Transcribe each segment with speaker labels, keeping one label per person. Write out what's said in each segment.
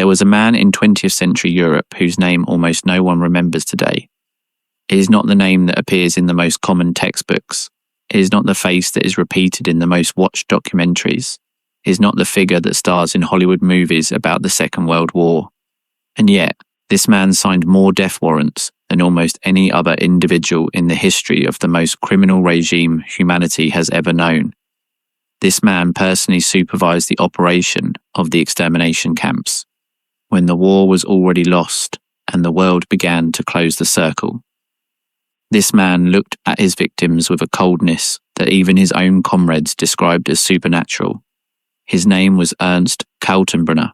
Speaker 1: There was a man in 20th century Europe whose name almost no one remembers today. It is not the name that appears in the most common textbooks. It is not the face that is repeated in the most watched documentaries. It is not the figure that stars in Hollywood movies about the Second World War. And yet, this man signed more death warrants than almost any other individual in the history of the most criminal regime humanity has ever known. This man personally supervised the operation of the extermination camps, when the war was already lost and the world began to close the circle. This man looked at his victims with a coldness that even his own comrades described as supernatural. His name was Ernst Kaltenbrunner,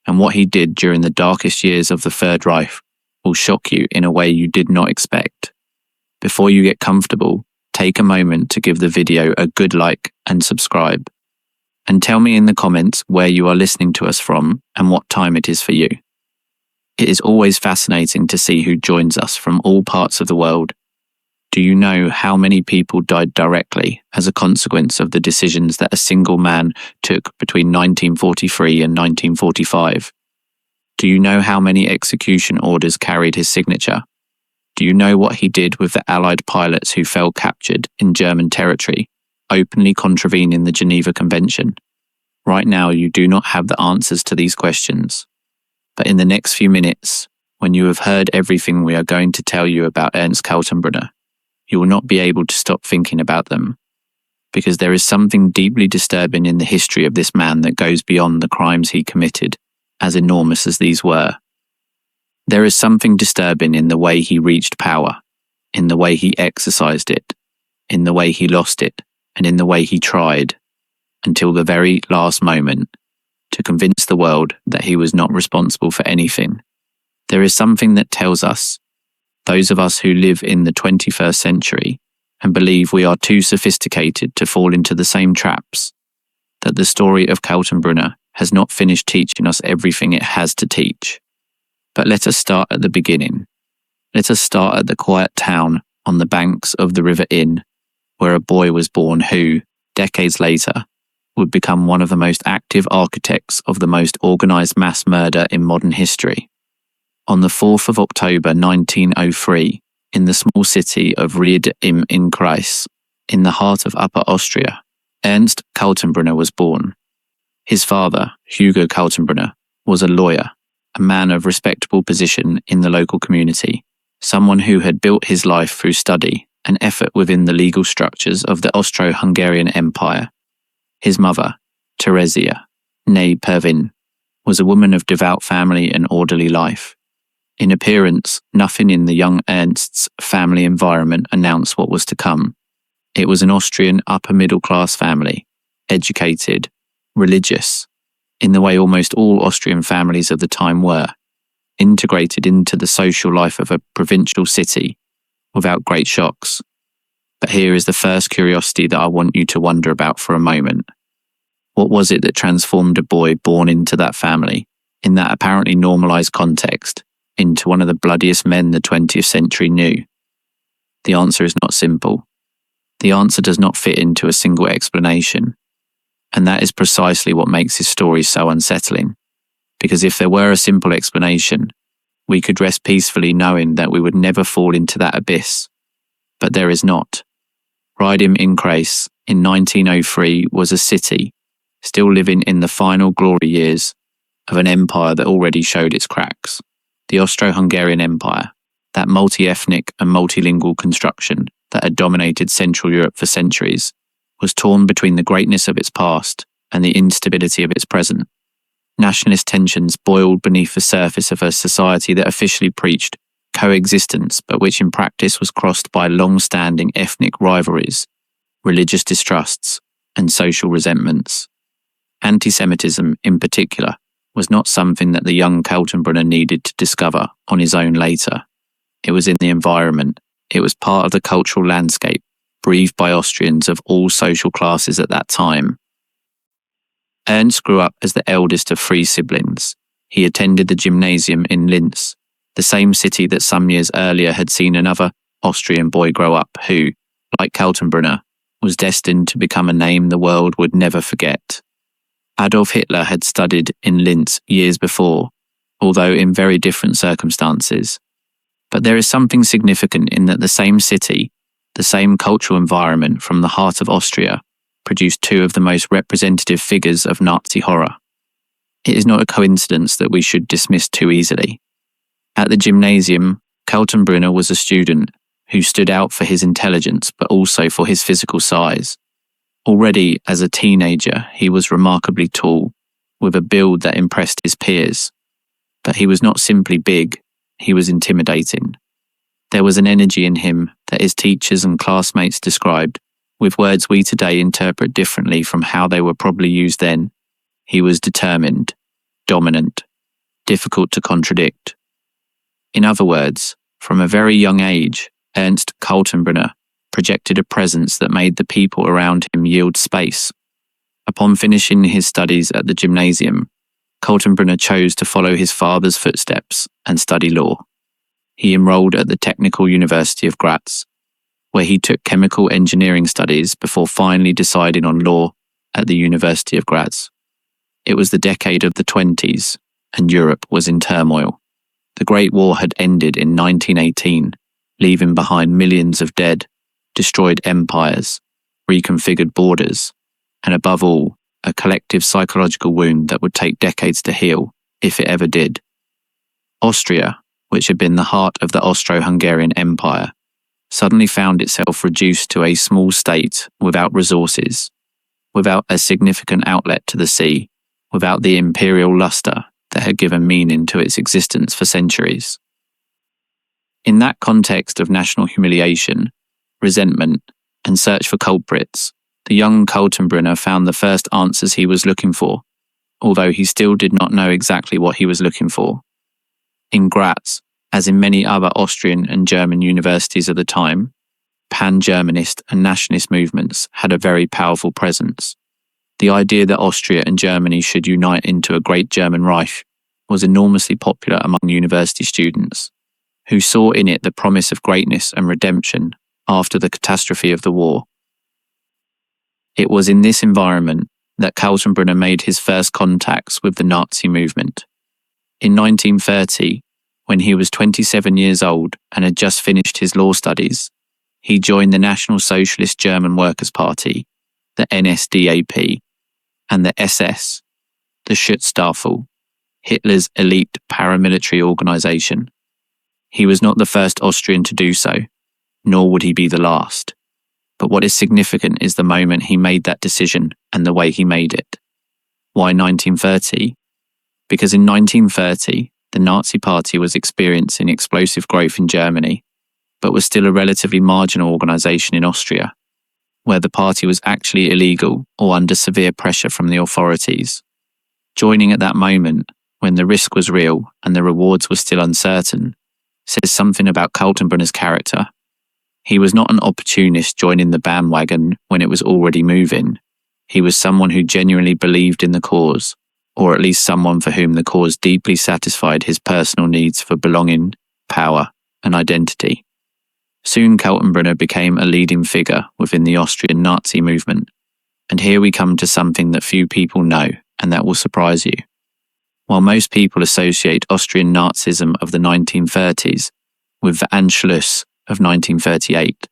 Speaker 1: and what he did during the darkest years of the Third Reich will shock you in a way you did not expect. Before you get comfortable, take a moment to give the video a good like and subscribe. And tell me in the comments where you are listening to us from and what time it is for you. It is always fascinating to see who joins us from all parts of the world. Do you know how many people died directly as a consequence of the decisions that a single man took between 1943 and 1945? Do you know how many execution orders carried his signature? Do you know what he did with the Allied pilots who fell captured in German territory, openly contravening the Geneva Convention? Right now, you do not have the answers to these questions. But in the next few minutes, when you have heard everything we are going to tell you about Ernst Kaltenbrunner, you will not be able to stop thinking about them, because there is something deeply disturbing in the history of this man that goes beyond the crimes he committed, as enormous as these were. There is something disturbing in the way he reached power, in the way he exercised it, in the way he lost it, and in the way he tried, until the very last moment, to convince the world that he was not responsible for anything. There is something that tells us, those of us who live in the 21st century and believe we are too sophisticated to fall into the same traps, that the story of Kaltenbrunner has not finished teaching us everything it has to teach. But let us start at the beginning. Let us start at the quiet town on the banks of the River Inn, where a boy was born who, decades later, would become one of the most active architects of the most organized mass murder in modern history. On the 4th of October 1903, in the small city of Ried im Innkreis, in the heart of Upper Austria, Ernst Kaltenbrunner was born. His father, Hugo Kaltenbrunner, was a lawyer, a man of respectable position in the local community, someone who had built his life through study and effort within the legal structures of the Austro-Hungarian Empire. His mother, Teresia, née Pervin, was a woman of devout family and orderly life. In appearance, nothing in the young Ernst's family environment announced what was to come. It was an Austrian upper-middle-class family, educated, religious, in the way almost all Austrian families of the time were, integrated into the social life of a provincial city without great shocks. But here is the first curiosity that I want you to wonder about for a moment. What was it that transformed a boy born into that family, in that apparently normalized context, into one of the bloodiest men the 20th century knew? The answer is not simple. The answer does not fit into a single explanation. And that is precisely what makes his story so unsettling. Because if there were a simple explanation, we could rest peacefully knowing that we would never fall into that abyss. But there is not. Ried im Innkreis in 1903 was a city still living in the final glory years of an empire that already showed its cracks. The Austro-Hungarian Empire, that multi-ethnic and multilingual construction that had dominated Central Europe for centuries, was torn between the greatness of its past and the instability of its present. Nationalist tensions boiled beneath the surface of a society that officially preached coexistence, but which in practice was crossed by long-standing ethnic rivalries, religious distrusts, and social resentments. Anti-Semitism, in particular, was not something that the young Kaltenbrunner needed to discover on his own later. It was in the environment. It was part of the cultural landscape, breathed by Austrians of all social classes at that time. Ernst grew up as the eldest of 3 siblings. He attended the gymnasium in Linz, the same city that some years earlier had seen another Austrian boy grow up who, like Kaltenbrunner, was destined to become a name the world would never forget. Adolf Hitler had studied in Linz years before although in very different circumstances. But there is something significant in that the same city, the same cultural environment from the heart of Austria, produced two of the most representative figures of Nazi horror. It is not a coincidence that we should dismiss too easily. At the gymnasium, Kaltenbrunner was a student who stood out for his intelligence but also for his physical size. Already as a teenager, he was remarkably tall, with a build that impressed his peers. But he was not simply big, he was intimidating. There was an energy in him that his teachers and classmates described, with words we today interpret differently from how they were probably used then. He was determined, dominant, difficult to contradict. In other words, from a very young age, Ernst Kaltenbrunner projected a presence that made the people around him yield space. Upon finishing his studies at the gymnasium, Kaltenbrunner chose to follow his father's footsteps and study law. He enrolled at the Technical University of Graz, where he took chemical engineering studies before finally deciding on law at the University of Graz. It was the decade of the 20s, and Europe was in turmoil. The Great War had ended in 1918, leaving behind millions of dead, destroyed empires, reconfigured borders, and above all, a collective psychological wound that would take decades to heal, if it ever did. Austria, which had been the heart of the Austro-Hungarian Empire, suddenly found itself reduced to a small state without resources, without a significant outlet to the sea, without the imperial luster that had given meaning to its existence for centuries. In that context of national humiliation, resentment, and search for culprits, the young Kaltenbrunner found the first answers he was looking for, although he still did not know exactly what he was looking for. In Graz, as in many other Austrian and German universities of the time, pan-Germanist and nationalist movements had a very powerful presence. The idea that Austria and Germany should unite into a great German Reich was enormously popular among university students, who saw in it the promise of greatness and redemption after the catastrophe of the war. It was in this environment that Kaltenbrunner made his first contacts with the Nazi movement. In 1930, when he was 27 years old and had just finished his law studies, he joined the National Socialist German Workers' Party, the NSDAP, and the SS, the Schutzstaffel, Hitler's elite paramilitary organization. He was not the first Austrian to do so, nor would he be the last. But what is significant is the moment he made that decision and the way he made it. Why 1930? Because in 1930, the Nazi Party was experiencing explosive growth in Germany, but was still a relatively marginal organization in Austria, where the party was actually illegal or under severe pressure from the authorities. Joining at that moment, when the risk was real and the rewards were still uncertain, says something about Kaltenbrunner's character. He was not an opportunist joining the bandwagon when it was already moving. He was someone who genuinely believed in the cause, or at least someone for whom the cause deeply satisfied his personal needs for belonging, power, and identity. Soon Kaltenbrunner became a leading figure within the Austrian Nazi movement. And here we come to something that few people know, and that will surprise you. While most people associate Austrian Nazism of the 1930s with the Anschluss of 1938,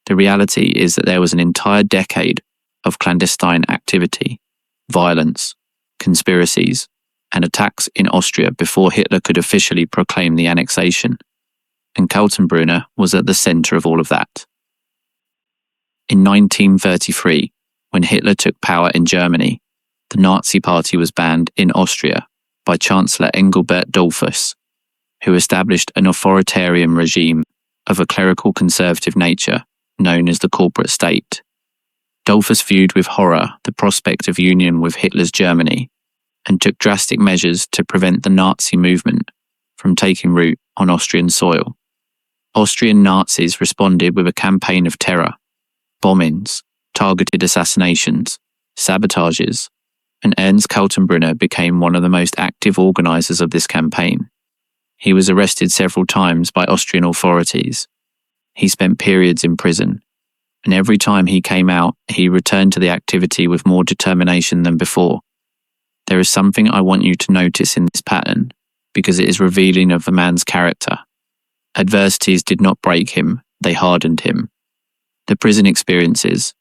Speaker 1: the reality is that there was an entire decade of clandestine activity, violence, conspiracies, and attacks in Austria before Hitler could officially proclaim the annexation. And Kaltenbrunner was at the centre of all of that. In 1933, when Hitler took power in Germany, the Nazi Party was banned in Austria by Chancellor Engelbert Dollfuss, who established an authoritarian regime of a clerical conservative nature known as the corporate state. Dollfuss viewed with horror the prospect of union with Hitler's Germany and took drastic measures to prevent the Nazi movement from taking root on Austrian soil. Austrian Nazis responded with a campaign of terror, bombings, targeted assassinations, sabotages, and Ernst Kaltenbrunner became one of the most active organisers of this campaign. He was arrested several times by Austrian authorities. He spent periods in prison, and every time he came out, he returned to the activity with more determination than before. There is something I want you to notice in this pattern, because it is revealing of the man's character. Adversities did not break him, they hardened him. The prison experiences,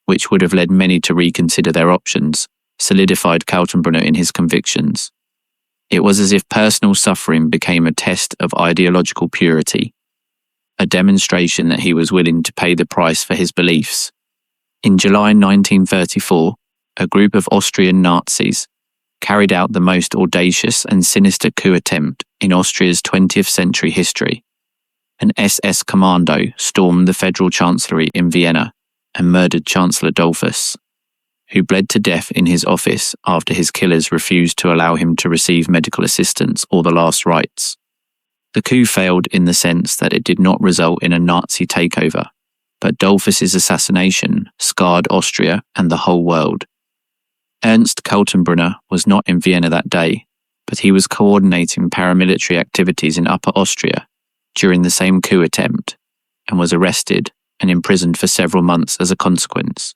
Speaker 1: which would have led many to reconsider their options, solidified Kaltenbrunner in his convictions. It was as if personal suffering became a test of ideological purity, a demonstration that he was willing to pay the price for his beliefs. In July 1934, a group of Austrian Nazis carried out the most audacious and sinister coup attempt in Austria's 20th century history. An SS commando stormed the Federal Chancellery in Vienna and murdered Chancellor Dollfuss, who bled to death in his office after his killers refused to allow him to receive medical assistance or the last rites. The coup failed in the sense that it did not result in a Nazi takeover, but Dollfuss's assassination scarred Austria and the whole world. Ernst Kaltenbrunner was not in Vienna that day, but he was coordinating paramilitary activities in Upper Austria during the same coup attempt, and was arrested and imprisoned for several months as a consequence.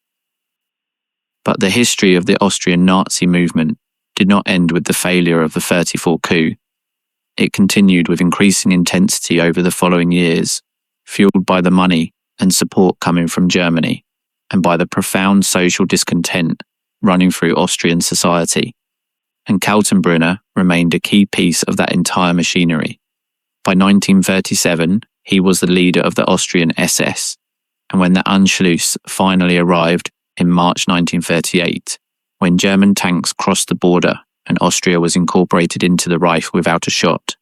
Speaker 1: But the history of the Austrian Nazi movement did not end with the failure of the 34 coup. It continued with increasing intensity over the following years, fueled by the money and support coming from Germany, and by the profound social discontent running through Austrian society. And Kaltenbrunner remained a key piece of that entire machinery. By 1937, he was the leader of the Austrian SS, and when the Anschluss finally arrived in March 1938, when German tanks crossed the border and Austria was incorporated into the Reich without a shot,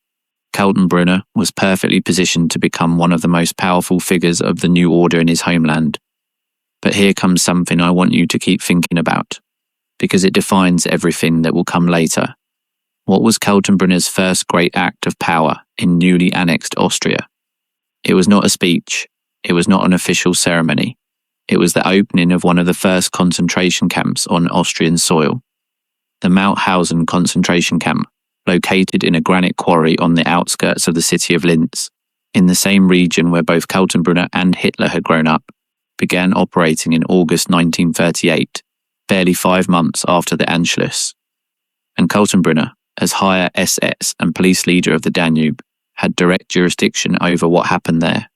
Speaker 1: Kaltenbrunner was perfectly positioned to become one of the most powerful figures of the new order in his homeland. But here comes something I want you to keep thinking about, because it defines everything that will come later. What was Kaltenbrunner's first great act of power in newly annexed Austria? It was not a speech. It was not an official ceremony. It was the opening of one of the first concentration camps on Austrian soil. The Mauthausen concentration camp, located in a granite quarry on the outskirts of the city of Linz, in the same region where both Kaltenbrunner and Hitler had grown up, began operating in August 1938, barely 5 months after the Anschluss. And Kaltenbrunner, as higher SS and police leader of the Danube, had direct jurisdiction over what happened there.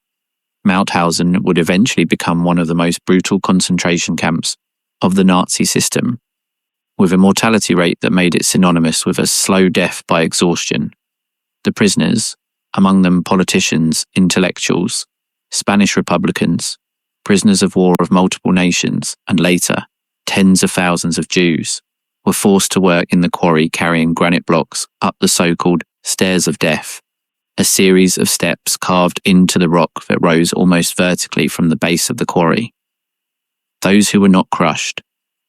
Speaker 1: Mauthausen would eventually become one of the most brutal concentration camps of the Nazi system, with a mortality rate that made it synonymous with a slow death by exhaustion. The prisoners, among them politicians, intellectuals, Spanish Republicans, prisoners of war of multiple nations, and later, tens of thousands of Jews, were forced to work in the quarry carrying granite blocks up the so-called Stairs of Death, a series of steps carved into the rock that rose almost vertically from the base of the quarry. Those who were not crushed,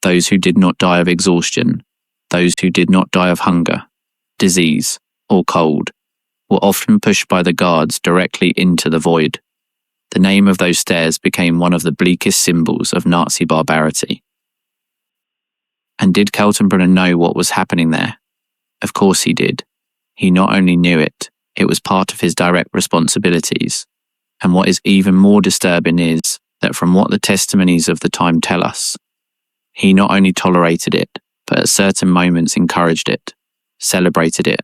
Speaker 1: those who did not die of exhaustion, those who did not die of hunger, disease, or cold, were often pushed by the guards directly into the void. The name of those stairs became one of the bleakest symbols of Nazi barbarity. And did Kaltenbrunner know what was happening there? Of course he did. He not only knew it, it was part of his direct responsibilities. And what is even more disturbing is that from what the testimonies of the time tell us, he not only tolerated it, but at certain moments encouraged it, celebrated it,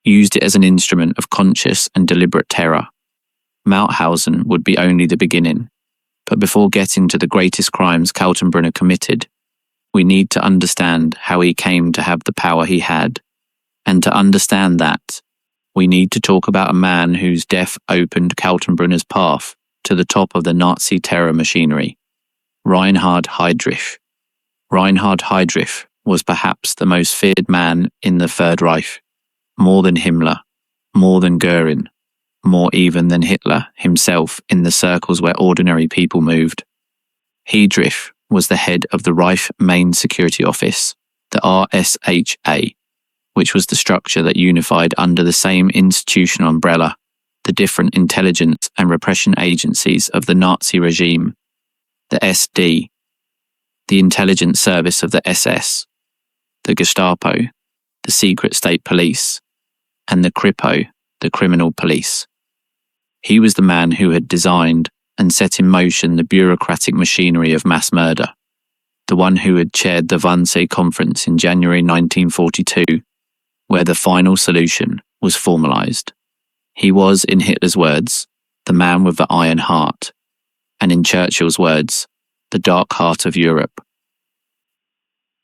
Speaker 1: used it as an instrument of conscious and deliberate terror. Mauthausen would be only the beginning, but before getting to the greatest crimes Kaltenbrunner committed, we need to understand how he came to have the power he had. And to understand that, we need to talk about a man whose death opened Kaltenbrunner's path to the top of the Nazi terror machinery, Reinhard Heydrich. Reinhard Heydrich was perhaps the most feared man in the Third Reich, more than Himmler, more than Göring, more even than Hitler himself in the circles where ordinary people moved. Heydrich was the head of the Reich Main Security Office, the RSHA, which was the structure that unified under the same institutional umbrella the different intelligence and repression agencies of the Nazi regime, the SD, the intelligence service of the SS, the Gestapo, the secret state police, and the Kripo, the criminal police. He was the man who had designed and set in motion the bureaucratic machinery of mass murder, the one who had chaired the Wannsee Conference in January 1942, where the final solution was formalized. He was, in Hitler's words, the man with the iron heart, and in Churchill's words, the dark heart of Europe.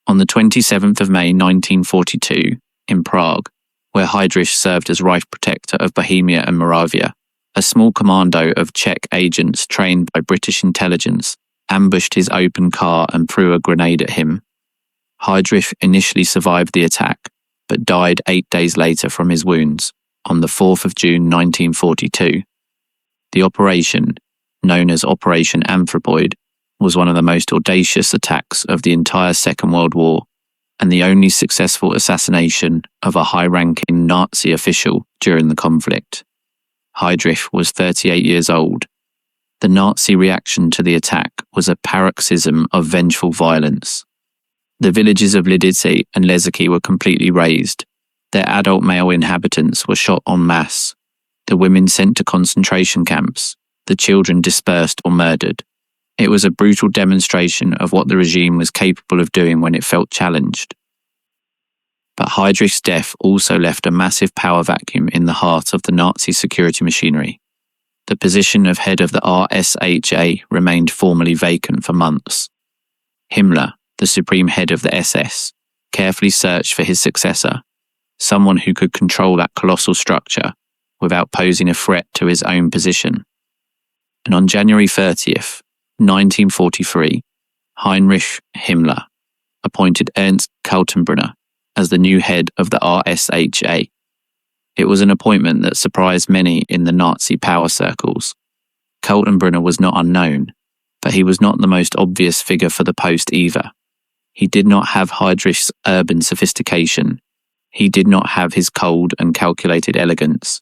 Speaker 1: On the 27th of May 1942, in Prague, where Heydrich served as Reich Protector of Bohemia and Moravia, a small commando of Czech agents trained by British intelligence ambushed his open car and threw a grenade at him. Heydrich initially survived the attack, but died 8 days later from his wounds, on the 4th of June 1942. The operation, known as Operation Anthropoid, was one of the most audacious attacks of the entire Second World War, and the only successful assassination of a high-ranking Nazi official during the conflict. Heydrich was 38 years old. The Nazi reaction to the attack was a paroxysm of vengeful violence. The villages of Lidice and Lezaki were completely razed. Their adult male inhabitants were shot en masse, the women sent to concentration camps, the children dispersed or murdered. It was a brutal demonstration of what the regime was capable of doing when it felt challenged. But Heydrich's death also left a massive power vacuum in the heart of the Nazi security machinery. The position of head of the RSHA remained formally vacant for months. Himmler, the supreme head of the SS, carefully searched for his successor, someone who could control that colossal structure without posing a threat to his own position. And on January 30th, 1943, Heinrich Himmler appointed Ernst Kaltenbrunner as the new head of the RSHA. It was an appointment that surprised many in the Nazi power circles. Kaltenbrunner was not unknown, but he was not the most obvious figure for the post either. He did not have Heydrich's urban sophistication. He did not have his cold and calculated elegance.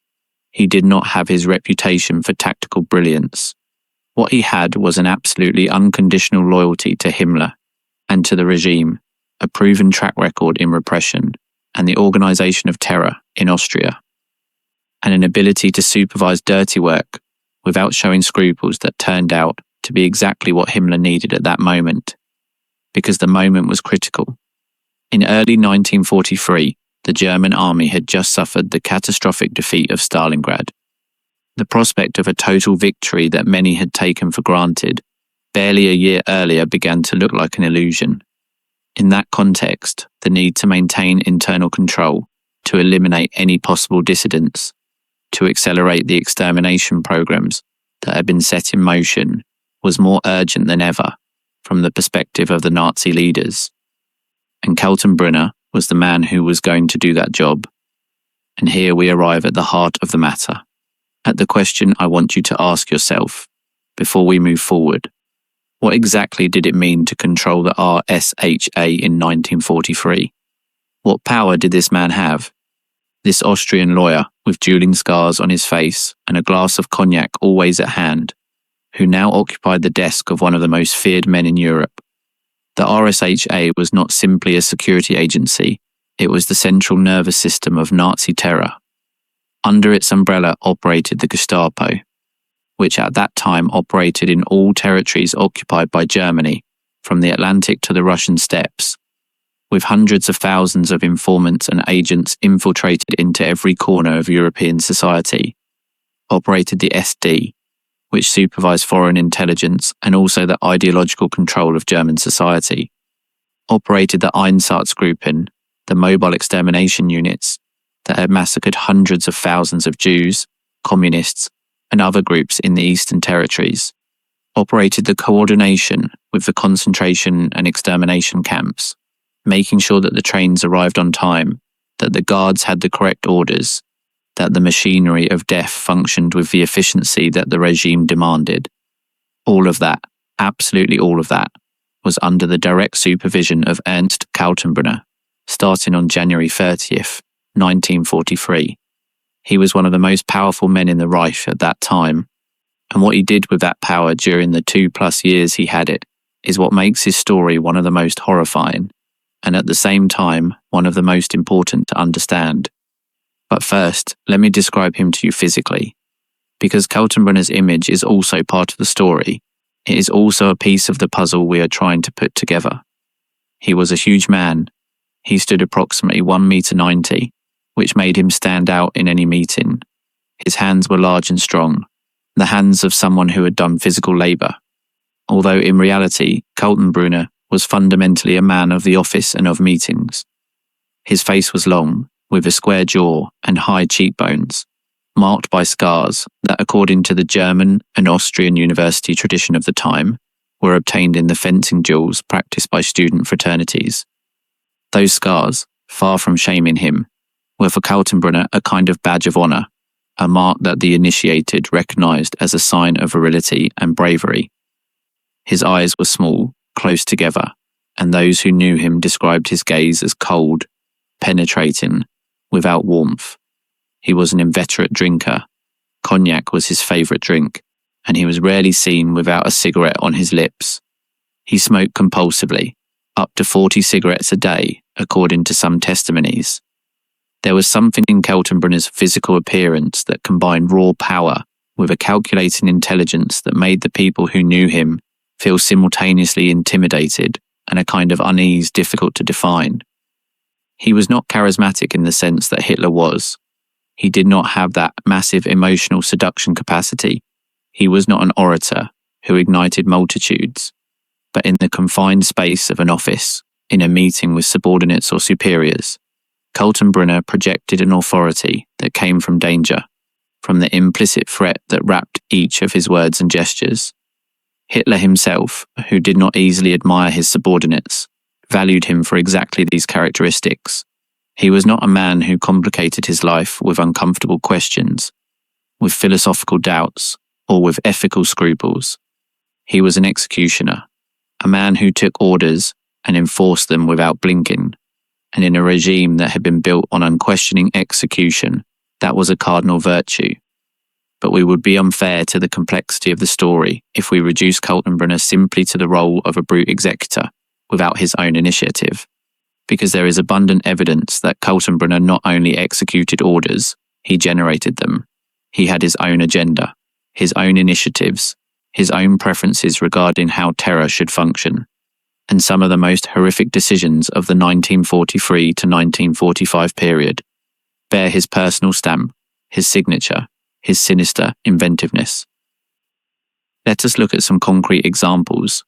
Speaker 1: He did not have his reputation for tactical brilliance. What he had was an absolutely unconditional loyalty to Himmler and to the regime, a proven track record in repression and the organization of terror in Austria, and an ability to supervise dirty work without showing scruples that turned out to be exactly what Himmler needed at that moment, because the moment was critical. In early 1943, the German army had just suffered the catastrophic defeat of Stalingrad. The prospect of a total victory that many had taken for granted barely a year earlier began to look like an illusion. In that context, the need to maintain internal control, to eliminate any possible dissidents, to accelerate the extermination programs that had been set in motion was more urgent than ever from the perspective of the Nazi leaders. And Kaltenbrunner was the man who was going to do that job. And here we arrive at the heart of the matter, at the question I want you to ask yourself before we move forward. What exactly did it mean to control the RSHA in 1943? What power did this man have? This Austrian lawyer with dueling scars on his face and a glass of cognac always at hand, who now occupied the desk of one of the most feared men in Europe. The RSHA was not simply a security agency, it was the central nervous system of Nazi terror. Under its umbrella operated the Gestapo, which at that time operated in all territories occupied by Germany, from the Atlantic to the Russian steppes, with hundreds of thousands of informants and agents infiltrated into every corner of European society. Operated the SD, which supervised foreign intelligence and also the ideological control of German society. Operated the Einsatzgruppen, the mobile extermination units that had massacred hundreds of thousands of Jews, communists, and other groups in the Eastern Territories. Operated the coordination with the concentration and extermination camps, making sure that the trains arrived on time, that the guards had the correct orders, that the machinery of death functioned with the efficiency that the regime demanded. All of that, absolutely all of that, was under the direct supervision of Ernst Kaltenbrunner, starting on January 30th, 1943. He was one of the most powerful men in the Reich at that time, and what he did with that power during the 2+ years he had it is what makes his story one of the most horrifying, and at the same time, one of the most important to understand. But first, let me describe him to you physically. Because Kaltenbrunner's image is also part of the story, it is also a piece of the puzzle we are trying to put together. He was a huge man. He stood approximately 1.90 meters, which made him stand out in any meeting. His hands were large and strong, the hands of someone who had done physical labour. Although in reality, Kaltenbrunner was fundamentally a man of the office and of meetings. His face was long, with a square jaw and high cheekbones, marked by scars that, according to the German and Austrian university tradition of the time, were obtained in the fencing duels practiced by student fraternities. Those scars, far from shaming him, were for Kaltenbrunner a kind of badge of honour, a mark that the initiated recognised as a sign of virility and bravery. His eyes were small, close together, and those who knew him described his gaze as cold, penetrating, without warmth. He was an inveterate drinker. Cognac was his favourite drink, and he was rarely seen without a cigarette on his lips. He smoked compulsively, up to 40 cigarettes a day, according to some testimonies. There was something in Kaltenbrunner's physical appearance that combined raw power with a calculating intelligence that made the people who knew him feel simultaneously intimidated and a kind of unease difficult to define. He was not charismatic in the sense that Hitler was. He did not have that massive emotional seduction capacity. He was not an orator who ignited multitudes. But in the confined space of an office, in a meeting with subordinates or superiors, Kaltenbrunner projected an authority that came from danger, from the implicit threat that wrapped each of his words and gestures. Hitler himself, who did not easily admire his subordinates, valued him for exactly these characteristics. He was not a man who complicated his life with uncomfortable questions, with philosophical doubts, or with ethical scruples. He was an executioner, a man who took orders and enforced them without blinking, and in a regime that had been built on unquestioning execution, that was a cardinal virtue. But we would be unfair to the complexity of the story if we reduce Kaltenbrunner simply to the role of a brute executor without his own initiative, because there is abundant evidence that Kaltenbrunner not only executed orders, he generated them. He had his own agenda, his own initiatives, his own preferences regarding how terror should function. And some of the most horrific decisions of the 1943 to 1945 period bear his personal stamp, his signature, his sinister inventiveness. Let us look at some concrete examples,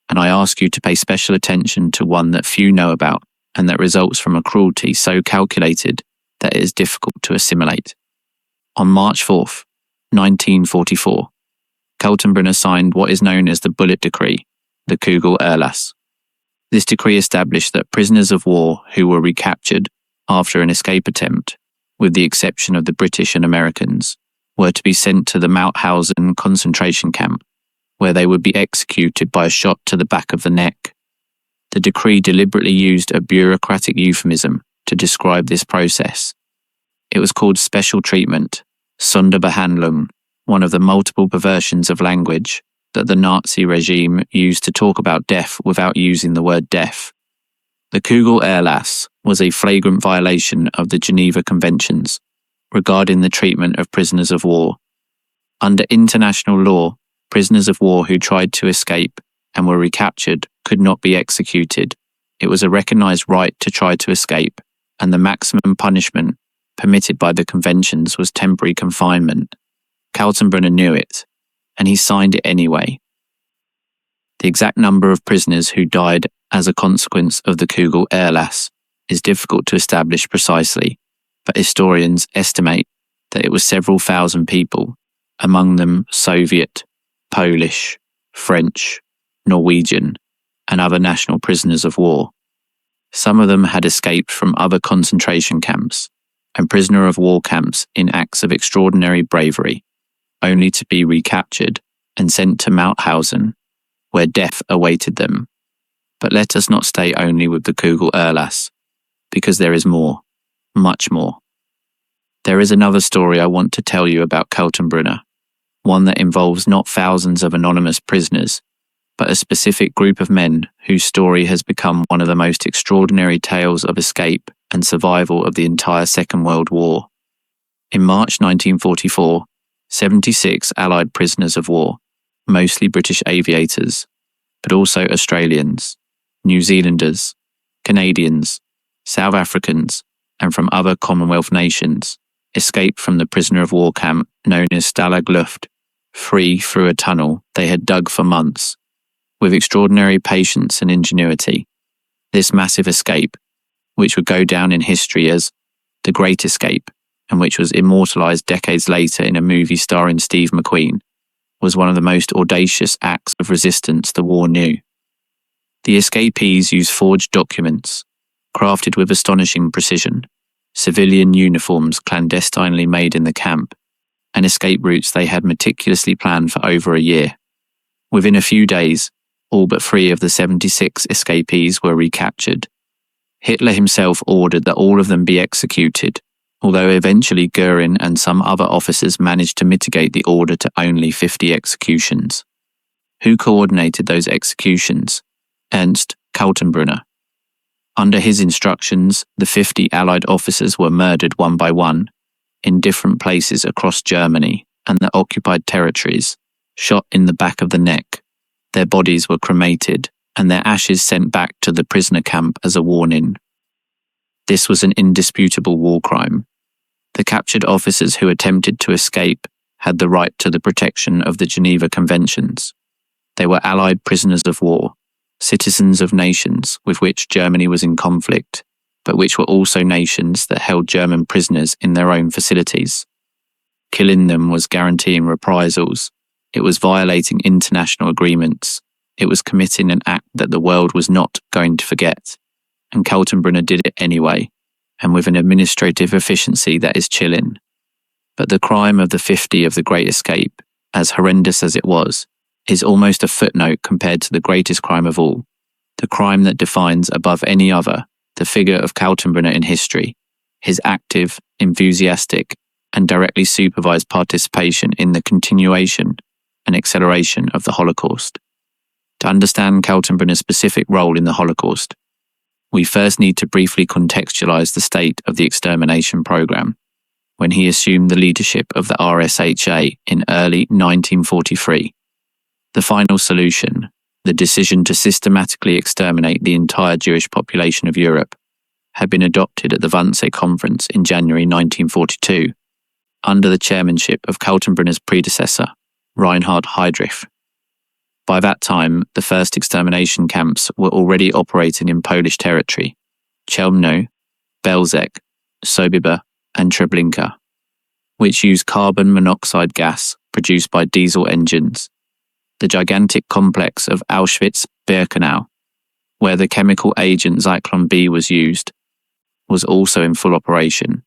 Speaker 1: and I ask you to pay special attention to one that few know about and that results from a cruelty so calculated that it is difficult to assimilate. On March 4th, 1944, Kaltenbrunner signed what is known as the Bullet Decree, the Kugel-Erlass. This decree established that prisoners of war who were recaptured after an escape attempt, with the exception of the British and Americans, were to be sent to the Mauthausen concentration camp, where they would be executed by a shot to the back of the neck. The decree deliberately used a bureaucratic euphemism to describe this process. It was called special treatment, Sonderbehandlung, one of the multiple perversions of language that the Nazi regime used to talk about death without using the word death. The Kugel-Erlass was a flagrant violation of the Geneva Conventions regarding the treatment of prisoners of war. Under international law, prisoners of war who tried to escape and were recaptured could not be executed. It was a recognized right to try to escape, and the maximum punishment permitted by the conventions was temporary confinement. Kaltenbrunner knew it, and he signed it anyway. The exact number of prisoners who died as a consequence of the Kugel-Erlass is difficult to establish precisely, but historians estimate that it was several thousand people, among them Soviet, Polish, French, Norwegian, and other national prisoners of war. Some of them had escaped from other concentration camps and prisoner of war camps in acts of extraordinary bravery, only to be recaptured and sent to Mauthausen, where death awaited them. But let us not stay only with the Kugel-Erlass, because there is more, much more. There is another story I want to tell you about Kaltenbrunner, one that involves not thousands of anonymous prisoners, but a specific group of men whose story has become one of the most extraordinary tales of escape and survival of the entire Second World War. In March 1944, 76 Allied prisoners of war, mostly British aviators, but also Australians, New Zealanders, Canadians, South Africans, and from other Commonwealth nations, escaped from the prisoner of war camp known as Stalag Luft, free through a tunnel they had dug for months. With extraordinary patience and ingenuity, this massive escape, which would go down in history as The Great Escape, and which was immortalized decades later in a movie starring Steve McQueen, was one of the most audacious acts of resistance the war knew. The escapees used forged documents, crafted with astonishing precision, civilian uniforms clandestinely made in the camp, and escape routes they had meticulously planned for over a year. Within a few days, all but 3 of the 76 escapees were recaptured. Hitler himself ordered that all of them be executed, although eventually Göring and some other officers managed to mitigate the order to only 50 executions. Who coordinated those executions? Ernst Kaltenbrunner. Under his instructions, the 50 Allied officers were murdered one by one, in different places across Germany and the occupied territories, shot in the back of the neck. Their bodies were cremated, and their ashes sent back to the prisoner camp as a warning. This was an indisputable war crime. The captured officers who attempted to escape had the right to the protection of the Geneva Conventions. They were Allied prisoners of war, citizens of nations with which Germany was in conflict, but which were also nations that held German prisoners in their own facilities. Killing them was guaranteeing reprisals. It was violating international agreements. It was committing an act that the world was not going to forget. And Kaltenbrunner did it anyway, and with an administrative efficiency that is chilling. But the crime of the 50 of the Great Escape, as horrendous as it was, is almost a footnote compared to the greatest crime of all, the crime that defines above any other the figure of Kaltenbrunner in history, his active, enthusiastic, and directly supervised participation in the continuation and acceleration of the Holocaust. To understand Kaltenbrunner's specific role in the Holocaust, we first need to briefly contextualize the state of the extermination program when he assumed the leadership of the RSHA in early 1943. The final solution, the decision to systematically exterminate the entire Jewish population of Europe, had been adopted at the Wannsee Conference in January 1942, under the chairmanship of Kaltenbrunner's predecessor, Reinhard Heydrich. By that time, the first extermination camps were already operating in Polish territory: Chelmno, Belzec, Sobibor, and Treblinka, which used carbon monoxide gas produced by diesel engines. The gigantic complex of Auschwitz-Birkenau, where the chemical agent Zyklon B was used, was also in full operation.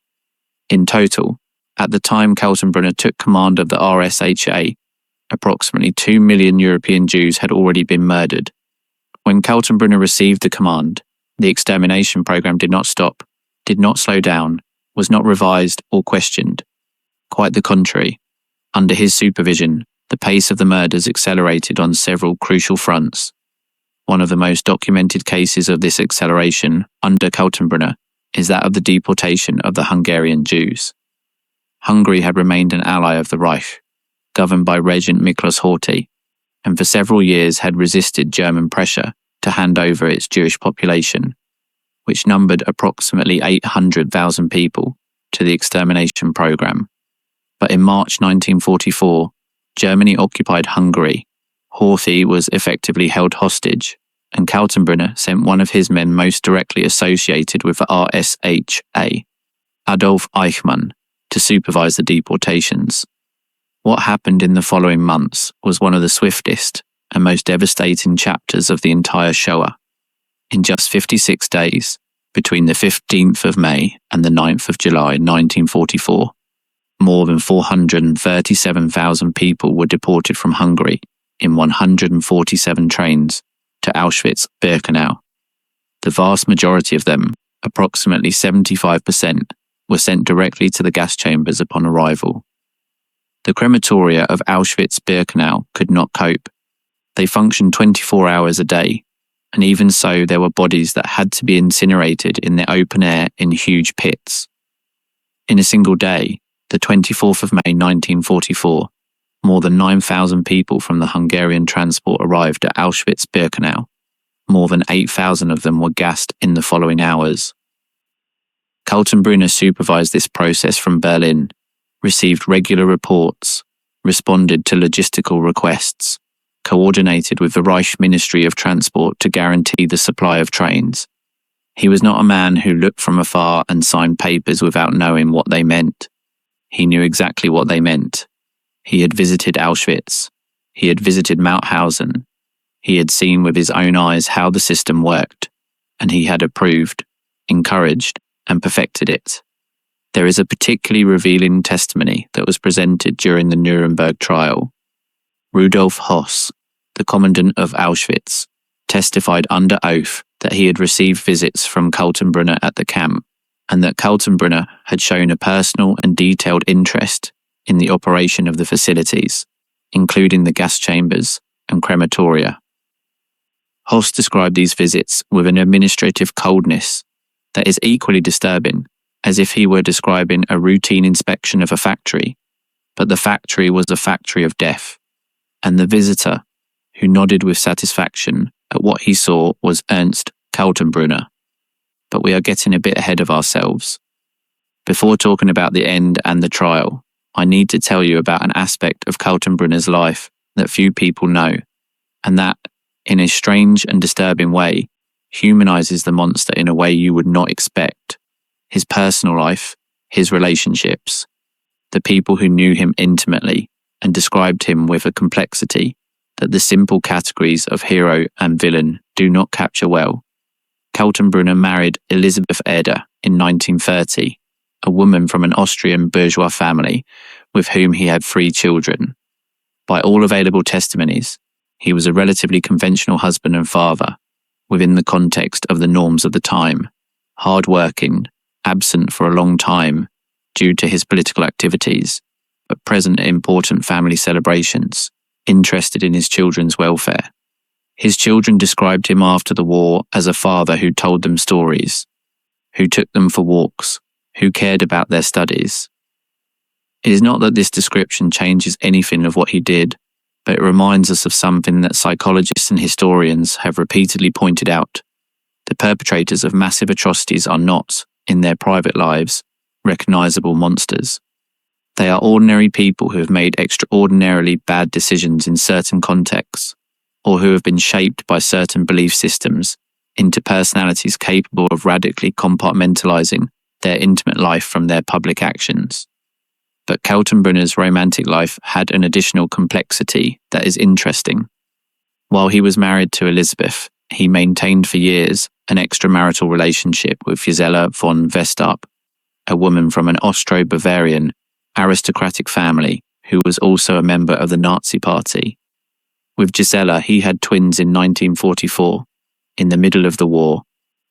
Speaker 1: In total, at the time Kaltenbrunner took command of the RSHA, approximately 2 million European Jews had already been murdered. When Kaltenbrunner received the command, the extermination program did not stop, did not slow down, was not revised or questioned. Quite the contrary. Under his supervision, the pace of the murders accelerated on several crucial fronts. One of the most documented cases of this acceleration under Kaltenbrunner is that of the deportation of the Hungarian Jews. Hungary had remained an ally of the Reich, governed by Regent Miklos Horthy, and for several years had resisted German pressure to hand over its Jewish population, which numbered approximately 800,000 people, to the extermination program. But in March 1944, Germany occupied Hungary. Horthy was effectively held hostage, and Kaltenbrunner sent one of his men most directly associated with the RSHA, Adolf Eichmann, to supervise the deportations. What happened in the following months was one of the swiftest and most devastating chapters of the entire Shoah. In just 56 days, between the 15th of May and the 9th of July 1944, more than 437,000 people were deported from Hungary in 147 trains to Auschwitz-Birkenau. The vast majority of them, approximately 75%, were sent directly to the gas chambers upon arrival. The crematoria of Auschwitz-Birkenau could not cope. They functioned 24 hours a day, and even so there were bodies that had to be incinerated in the open air in huge pits. In a single day, the 24th of May 1944, more than 9,000 people from the Hungarian transport arrived at Auschwitz-Birkenau. More than 8,000 of them were gassed in the following hours. Kaltenbrunner supervised this process from Berlin, received regular reports, responded to logistical requests, coordinated with the Reich Ministry of Transport to guarantee the supply of trains. He was not a man who looked from afar and signed papers without knowing what they meant. He knew exactly what they meant. He had visited Auschwitz. He had visited Mauthausen. He had seen with his own eyes how the system worked, and he had approved, encouraged, and perfected it. There is a particularly revealing testimony that was presented during the Nuremberg trial. Rudolf Höss, the commandant of Auschwitz, testified under oath that he had received visits from Kaltenbrunner at the camp, and that Kaltenbrunner had shown a personal and detailed interest in the operation of the facilities, including the gas chambers and crematoria. Höss described these visits with an administrative coldness that is equally disturbing, as if he were describing a routine inspection of a factory, but the factory was a factory of death, and the visitor, who nodded with satisfaction at what he saw, was Ernst Kaltenbrunner. But we are getting a bit ahead of ourselves. Before talking about the end and the trial, I need to tell you about an aspect of Kaltenbrunner's life that few people know, and that, in a strange and disturbing way, humanizes the monster in a way you would not expect. His personal life, his relationships, the people who knew him intimately and described him with a complexity that the simple categories of hero and villain do not capture well. Kaltenbrunner married Elisabeth Eder in 1930, a woman from an Austrian bourgeois family with whom he had 3 children. By all available testimonies, he was a relatively conventional husband and father, within the context of the norms of the time, hard-working, absent for a long time due to his political activities, but present at important family celebrations, interested in his children's welfare. His children described him after the war as a father who told them stories, who took them for walks, who cared about their studies. It is not that this description changes anything of what he did, but it reminds us of something that psychologists and historians have repeatedly pointed out. The perpetrators of massive atrocities are not, in their private lives, recognizable monsters. They are ordinary people who have made extraordinarily bad decisions in certain contexts, or who have been shaped by certain belief systems into personalities capable of radically compartmentalizing their intimate life from their public actions. But Kaltenbrunner's romantic life had an additional complexity that is interesting. While he was married to Elisabeth, he maintained for years an extramarital relationship with Gisela von Westarp, a woman from an Austro-Bavarian aristocratic family who was also a member of the Nazi Party. With Gisela, he had twins in 1944, in the middle of the war,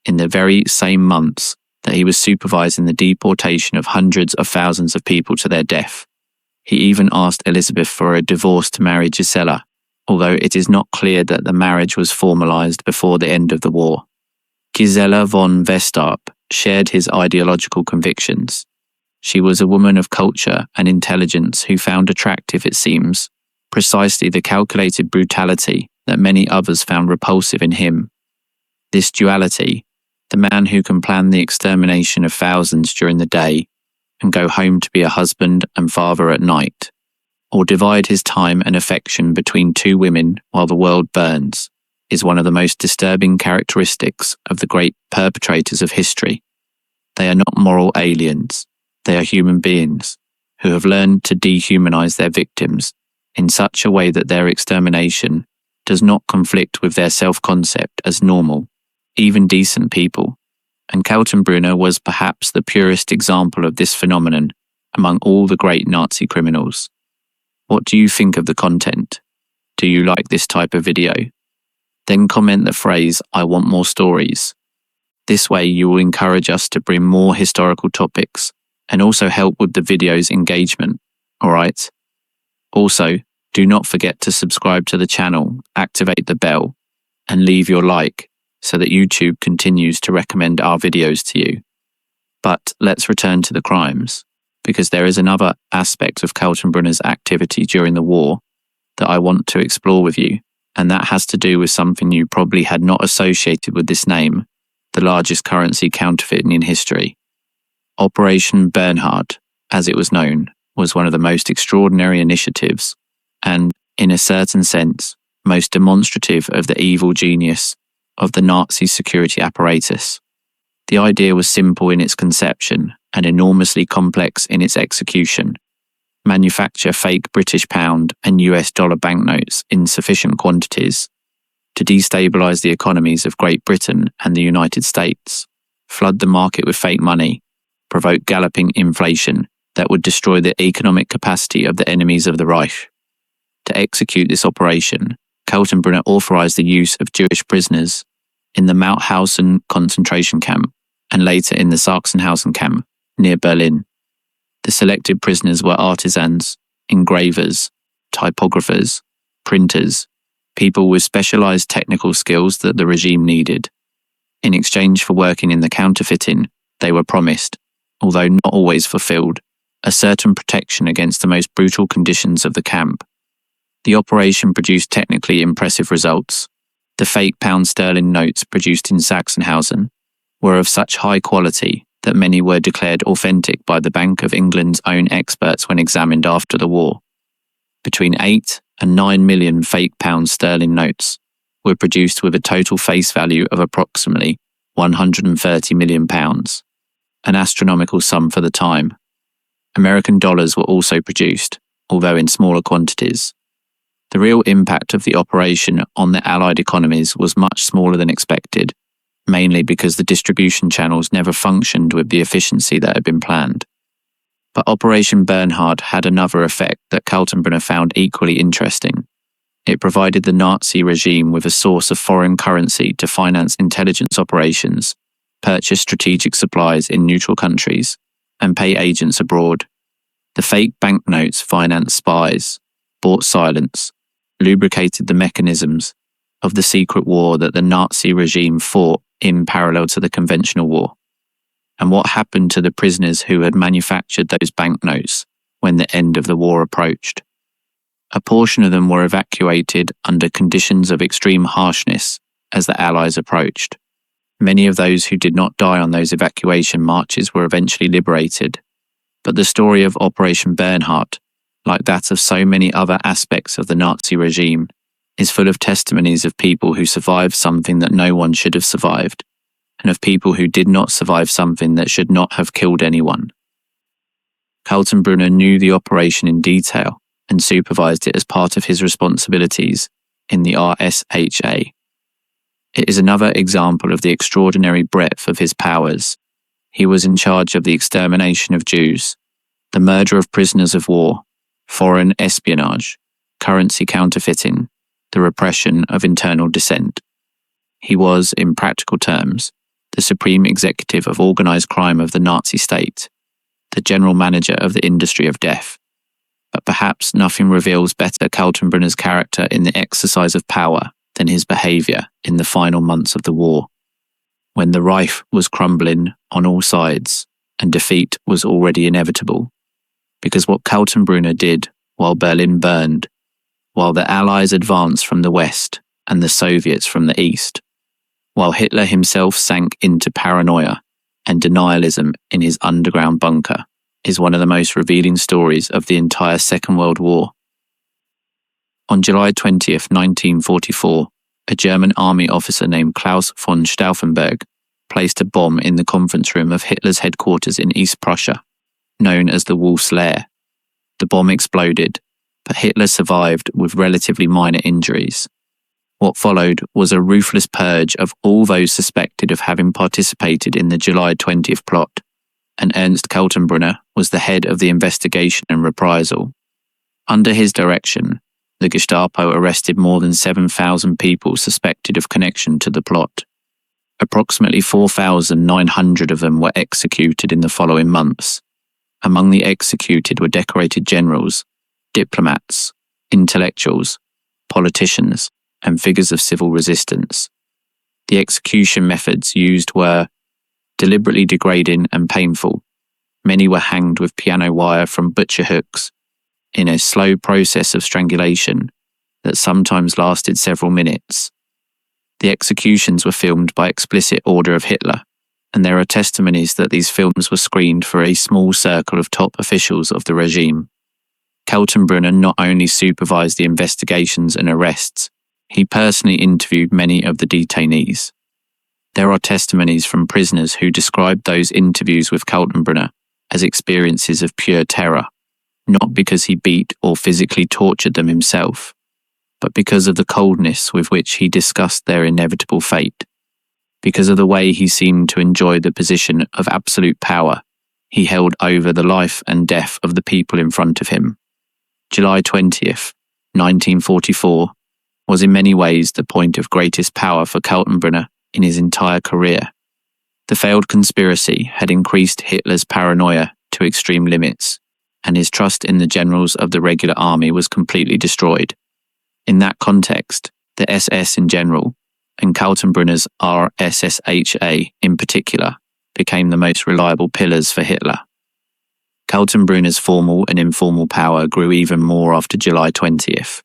Speaker 1: in the very same months that he was supervising the deportation of hundreds of thousands of people to their death. He even asked Elisabeth for a divorce to marry Gisela, although it is not clear that the marriage was formalized before the end of the war. Gisela von Westarp shared his ideological convictions. She was a woman of culture and intelligence who found attractive, it seems, precisely the calculated brutality that many others found repulsive in him. This duality, the man who can plan the extermination of thousands during the day and go home to be a husband and father at night, or divide his time and affection between 2 women while the world burns, is one of the most disturbing characteristics of the great perpetrators of history. They are not moral aliens. They are human beings who have learned to dehumanize their victims in such a way that their extermination does not conflict with their self-concept as normal, even decent people. And Kaltenbrunner was perhaps the purest example of this phenomenon among all the great Nazi criminals. What do you think of the content? Do you like this type of video? Then comment the phrase, "I want more stories." This way you will encourage us to bring more historical topics and also help with the video's engagement, alright? Also, do not forget to subscribe to the channel, activate the bell, and leave your like so that YouTube continues to recommend our videos to you. But let's return to the crimes, because there is another aspect of Kaltenbrunner's activity during the war that I want to explore with you, and that has to do with something you probably had not associated with this name, the largest currency counterfeiting in history. Operation Bernhard, as it was known, was one of the most extraordinary initiatives and, in a certain sense, most demonstrative of the evil genius of the Nazi security apparatus. The idea was simple in its conception and enormously complex in its execution. Manufacture fake British pound and US dollar banknotes in sufficient quantities to destabilize the economies of Great Britain and the United States, flood the market with fake money, provoke galloping inflation that would destroy the economic capacity of the enemies of the Reich. To execute this operation, Kaltenbrunner authorized the use of Jewish prisoners in the Mauthausen concentration camp and later in the Sachsenhausen camp near Berlin. The selected prisoners were artisans, engravers, typographers, printers, people with specialized technical skills that the regime needed. In exchange for working in the counterfeiting, they were promised, although not always fulfilled, a certain protection against the most brutal conditions of the camp. The operation produced technically impressive results. The fake pound sterling notes produced in Sachsenhausen were of such high quality that many were declared authentic by the Bank of England's own experts when examined after the war. Between 8 and 9 million fake pound sterling notes were produced with a total face value of approximately £130 million, an astronomical sum for the time. American dollars were also produced, although in smaller quantities. The real impact of the operation on the Allied economies was much smaller than expected, mainly because the distribution channels never functioned with the efficiency that had been planned. But Operation Bernhard had another effect that Kaltenbrunner found equally interesting. It provided the Nazi regime with a source of foreign currency to finance intelligence operations, purchase strategic supplies in neutral countries, and pay agents abroad. The fake banknotes financed spies, bought silence, lubricated the mechanisms of the secret war that the Nazi regime fought in parallel to the conventional war. And what happened to the prisoners who had manufactured those banknotes when the end of the war approached? A portion of them were evacuated under conditions of extreme harshness as the Allies approached. Many of those who did not die on those evacuation marches were eventually liberated. But the story of Operation Bernhard, like that of so many other aspects of the Nazi regime, is full of testimonies of people who survived something that no one should have survived, and of people who did not survive something that should not have killed anyone. Kaltenbrunner knew the operation in detail and supervised it as part of his responsibilities in the RSHA. It is another example of the extraordinary breadth of his powers. He was in charge of the extermination of Jews, the murder of prisoners of war, foreign espionage, currency counterfeiting, the repression of internal dissent. He was, in practical terms, the supreme executive of organized crime of the Nazi state, the general manager of the industry of death. But perhaps nothing reveals better Kaltenbrunner's character in the exercise of power than his behavior in the final months of the war, when the Reich was crumbling on all sides and defeat was already inevitable. Because what Kaltenbrunner did while Berlin burned, while the Allies advanced from the west and the Soviets from the east, while Hitler himself sank into paranoia and denialism in his underground bunker, is one of the most revealing stories of the entire Second World War. On July 20th, 1944, a German army officer named Klaus von Stauffenberg placed a bomb in the conference room of Hitler's headquarters in East Prussia, known as the Wolf's Lair. The bomb exploded, but Hitler survived with relatively minor injuries. What followed was a ruthless purge of all those suspected of having participated in the July 20th plot, and Ernst Kaltenbrunner was the head of the investigation and reprisal. Under his direction, the Gestapo arrested more than 7,000 people suspected of connection to the plot. Approximately 4,900 of them were executed in the following months. Among the executed were decorated generals, diplomats, intellectuals, politicians, and figures of civil resistance. The execution methods used were deliberately degrading and painful. Many were hanged with piano wire from butcher hooks in a slow process of strangulation that sometimes lasted several minutes. The executions were filmed by explicit order of Hitler, and there are testimonies that these films were screened for a small circle of top officials of the regime. Kaltenbrunner not only supervised the investigations and arrests, he personally interviewed many of the detainees. There are testimonies from prisoners who described those interviews with Kaltenbrunner as experiences of pure terror, not because he beat or physically tortured them himself, but because of the coldness with which he discussed their inevitable fate, because of the way he seemed to enjoy the position of absolute power he held over the life and death of the people in front of him. July 20th, 1944, was in many ways the point of greatest power for Kaltenbrunner in his entire career. The failed conspiracy had increased Hitler's paranoia to extreme limits, and his trust in the generals of the regular army was completely destroyed. In that context, the SS in general, and Kaltenbrunner's RSSHA in particular, became the most reliable pillars for Hitler. Kaltenbrunner's formal and informal power grew even more after July 20th.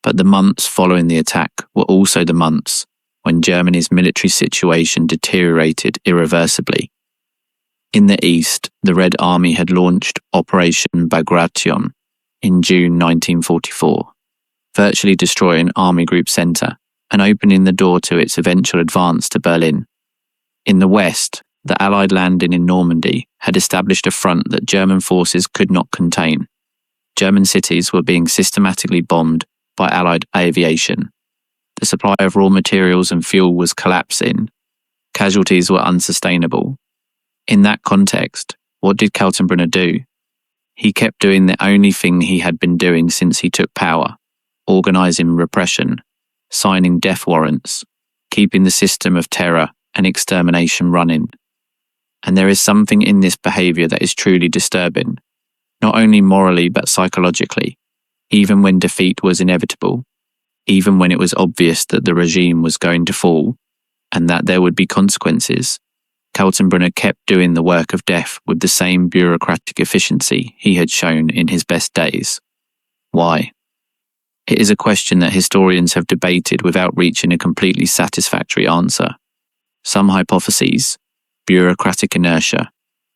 Speaker 1: But the months following the attack were also the months when Germany's military situation deteriorated irreversibly. In the east, the Red Army had launched Operation Bagration in June 1944, virtually destroying Army Group Center and opening the door to its eventual advance to Berlin. In the west, the Allied landing in Normandy had established a front that German forces could not contain. German cities were being systematically bombed by Allied aviation. The supply of raw materials and fuel was collapsing. Casualties were unsustainable. In that context, what did Kaltenbrunner do? He kept doing the only thing he had been doing since he took power: organizing repression, signing death warrants, keeping the system of terror and extermination running. And there is something in this behavior that is truly disturbing, not only morally but psychologically. Even when defeat was inevitable, even when it was obvious that the regime was going to fall and that there would be consequences, Kaltenbrunner kept doing the work of death with the same bureaucratic efficiency he had shown in his best days. Why? It is a question that historians have debated without reaching a completely satisfactory answer. Some hypotheses: bureaucratic inertia,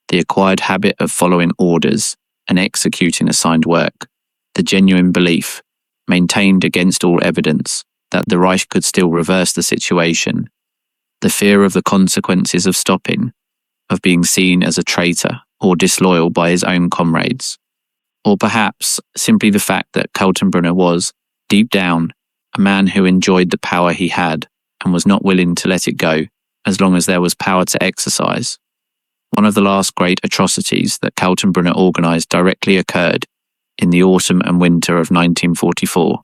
Speaker 1: the acquired habit of following orders and executing assigned work, the genuine belief, maintained against all evidence, that the Reich could still reverse the situation, the fear of the consequences of stopping, of being seen as a traitor or disloyal by his own comrades, or perhaps simply the fact that Kaltenbrunner was, deep down, a man who enjoyed the power he had and was not willing to let it go as long as there was power to exercise. One of the last great atrocities that Kaltenbrunner organized directly occurred in the autumn and winter of 1944,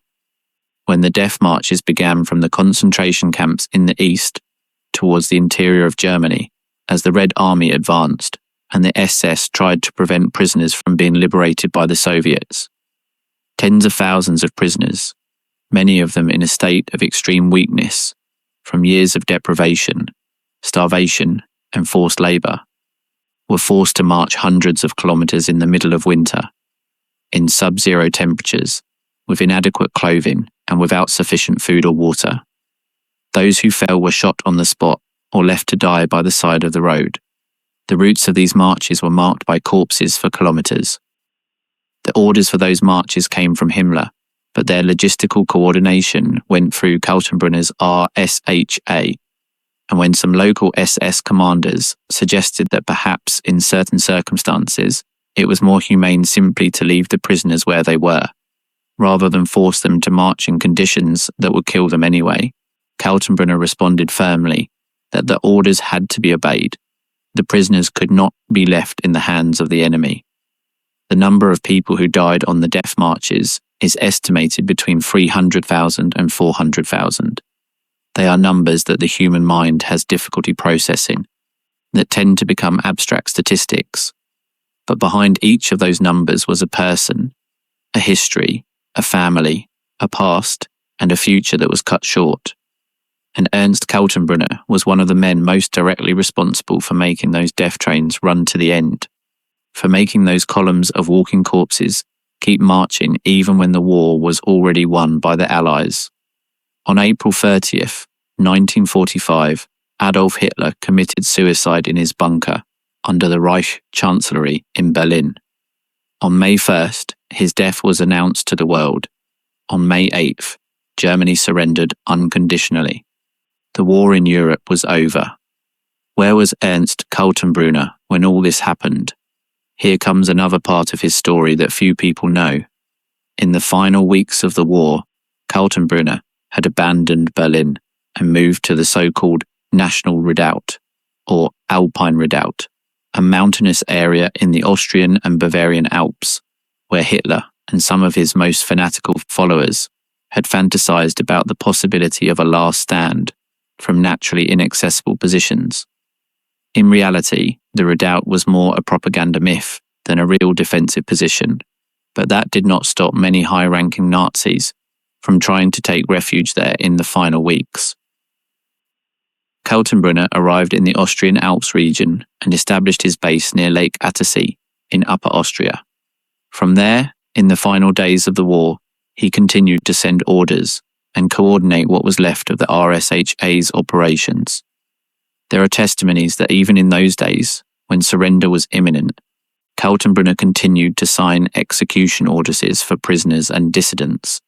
Speaker 1: when the death marches began from the concentration camps in the east towards the interior of Germany as the Red Army advanced and the SS tried to prevent prisoners from being liberated by the Soviets. Tens of thousands of prisoners, many of them in a state of extreme weakness from years of deprivation, starvation, and forced labor, were forced to march hundreds of kilometers in the middle of winter, in sub-zero temperatures, with inadequate clothing and without sufficient food or water. Those who fell were shot on the spot or left to die by the side of the road. The routes of these marches were marked by corpses for kilometers. The orders for those marches came from Himmler, but their logistical coordination went through Kaltenbrunner's RSHA, and when some local SS commanders suggested that perhaps in certain circumstances it was more humane simply to leave the prisoners where they were, rather than force them to march in conditions that would kill them anyway, Kaltenbrunner responded firmly that the orders had to be obeyed. The prisoners could not be left in the hands of the enemy. The number of people who died on the death marches is estimated between 300,000 and 400,000. They are numbers that the human mind has difficulty processing, that tend to become abstract statistics. But behind each of those numbers was a person, a history, a family, a past, and a future that was cut short. And Ernst Kaltenbrunner was one of the men most directly responsible for making those death trains run to the end, for making those columns of walking corpses keep marching even when the war was already won by the Allies. On April 30th, 1945, Adolf Hitler committed suicide in his bunker under the Reich Chancellery in Berlin. On May 1st, his death was announced to the world. On May 8th, Germany surrendered unconditionally. The war in Europe was over. Where was Ernst Kaltenbrunner when all this happened? Here comes another part of his story that few people know. In the final weeks of the war, Kaltenbrunner had abandoned Berlin and moved to the so-called National Redoubt, or Alpine Redoubt, a mountainous area in the Austrian and Bavarian Alps, where Hitler and some of his most fanatical followers had fantasized about the possibility of a last stand from naturally inaccessible positions. In reality, the redoubt was more a propaganda myth than a real defensive position, but that did not stop many high-ranking Nazis from trying to take refuge there in the final weeks. Kaltenbrunner arrived in the Austrian Alps region and established his base near Lake Attersee in Upper Austria. From there, in the final days of the war, he continued to send orders and coordinate what was left of the RSHA's operations. There are testimonies that even in those days, when surrender was imminent, Kaltenbrunner continued to sign execution orders for prisoners and dissidents.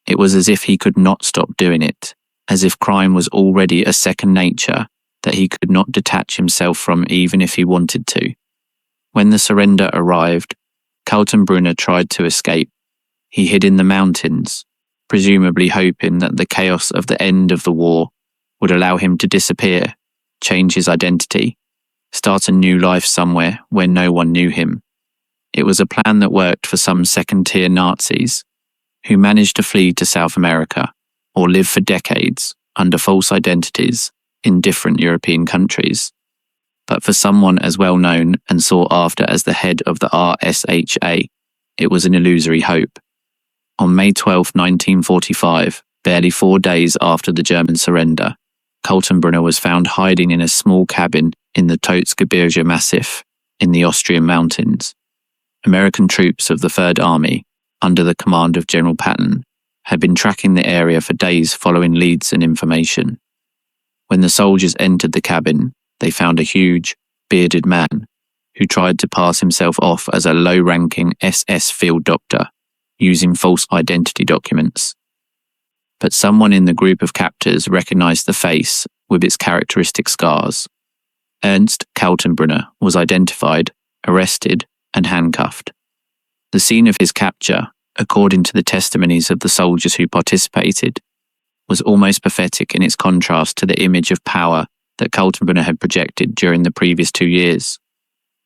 Speaker 1: It was as if he could not stop doing it, as if crime was already a second nature that he could not detach himself from even if he wanted to. When the surrender arrived, Kaltenbrunner tried to escape. He hid in the mountains, presumably hoping that the chaos of the end of the war would allow him to disappear, change his identity, start a new life somewhere where no one knew him. It was a plan that worked for some second-tier Nazis who managed to flee to South America or live for decades under false identities in different European countries. But for someone as well known and sought after as the head of the RSHA, it was an illusory hope. On May 12, 1945, barely 4 days after the German surrender, Kaltenbrunner was found hiding in a small cabin in the Tozgebirge Massif in the Austrian mountains. American troops of the Third Army, under the command of General Patton, had been tracking the area for days following leads and information. When the soldiers entered the cabin, they found a huge, bearded man who tried to pass himself off as a low-ranking SS field doctor using false identity documents. But someone in the group of captors recognized the face with its characteristic scars. Ernst Kaltenbrunner was identified, arrested, and handcuffed. The scene of his capture, according to the testimonies of the soldiers who participated, was almost pathetic in its contrast to the image of power that Kaltenbrunner had projected during the previous 2 years.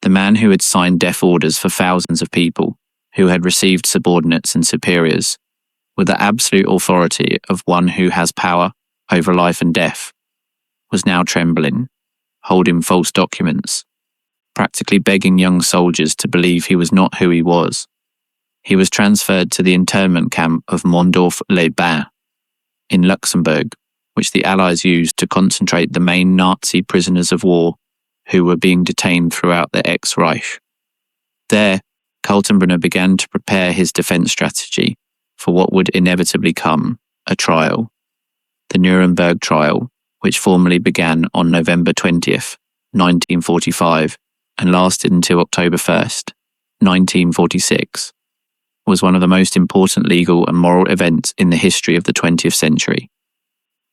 Speaker 1: The man who had signed death orders for thousands of people, who had received subordinates and superiors, with the absolute authority of one who has power over life and death, was now trembling, holding false documents, practically begging young soldiers to believe he was not who he was. He was transferred to the internment camp of Mondorf-les-Bains in Luxembourg, which the Allies used to concentrate the main Nazi prisoners of war who were being detained throughout the ex-Reich. There, Kaltenbrunner began to prepare his defense strategy for what would inevitably come, a trial. The Nuremberg trial, which formally began on November 20th, 1945, and lasted until October 1st, 1946, was one of the most important legal and moral events in the history of the 20th century.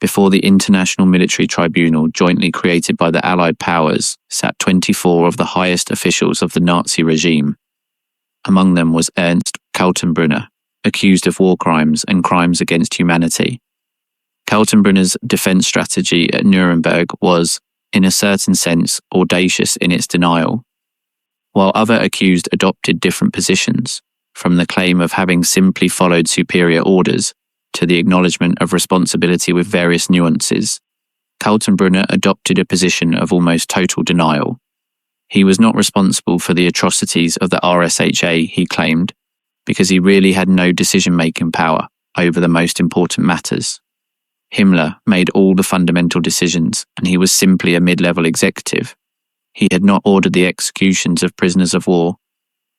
Speaker 1: Before the International Military Tribunal jointly created by the Allied powers sat 24 of the highest officials of the Nazi regime. Among them was Ernst Kaltenbrunner, accused of war crimes and crimes against humanity. Kaltenbrunner's defense strategy at Nuremberg was, in a certain sense, audacious in its denial. While other accused adopted different positions, from the claim of having simply followed superior orders to the acknowledgement of responsibility with various nuances, Kaltenbrunner adopted a position of almost total denial. He was not responsible for the atrocities of the RSHA, he claimed, because he really had no decision-making power over the most important matters. Himmler made all the fundamental decisions, and he was simply a mid-level executive. He had not ordered the executions of prisoners of war.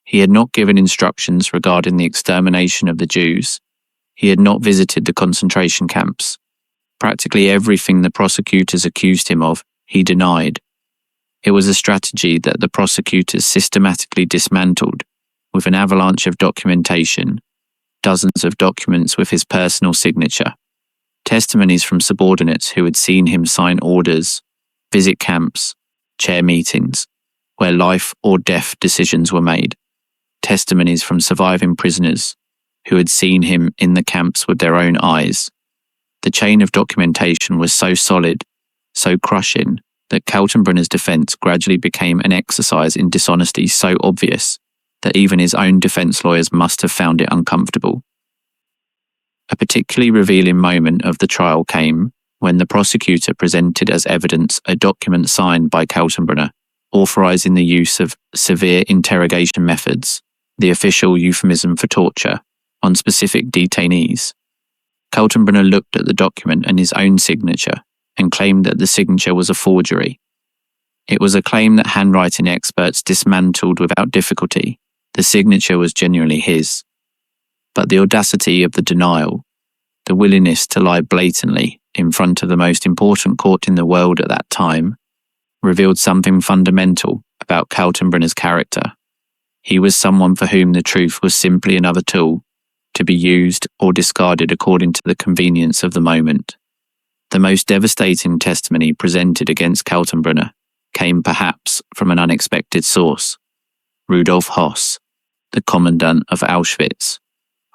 Speaker 1: He had not given instructions regarding the extermination of the Jews. He had not visited the concentration camps. Practically everything the prosecutors accused him of, He denied. It was a strategy that the prosecutors systematically dismantled with an avalanche of documentation, dozens of documents with his personal signature, testimonies from subordinates who had seen him sign orders, visit camps, chair meetings, where life or death decisions were made, testimonies from surviving prisoners who had seen him in the camps with their own eyes. The chain of documentation was so solid, so crushing, that Kaltenbrunner's defense gradually became an exercise in dishonesty so obvious that even his own defense lawyers must have found it uncomfortable. A particularly revealing moment of the trial came when the prosecutor presented as evidence a document signed by Kaltenbrunner authorizing the use of severe interrogation methods, the official euphemism for torture, on specific detainees. Kaltenbrunner looked at the document and his own signature and claimed that the signature was a forgery. It was a claim that handwriting experts dismantled without difficulty. The signature was genuinely his. But the audacity of the denial, the willingness to lie blatantly in front of the most important court in the world at that time, revealed something fundamental about Kaltenbrunner's character. He was someone for whom the truth was simply another tool, to be used or discarded according to the convenience of the moment. The most devastating testimony presented against Kaltenbrunner came perhaps from an unexpected source. Rudolf Höss, the commandant of Auschwitz.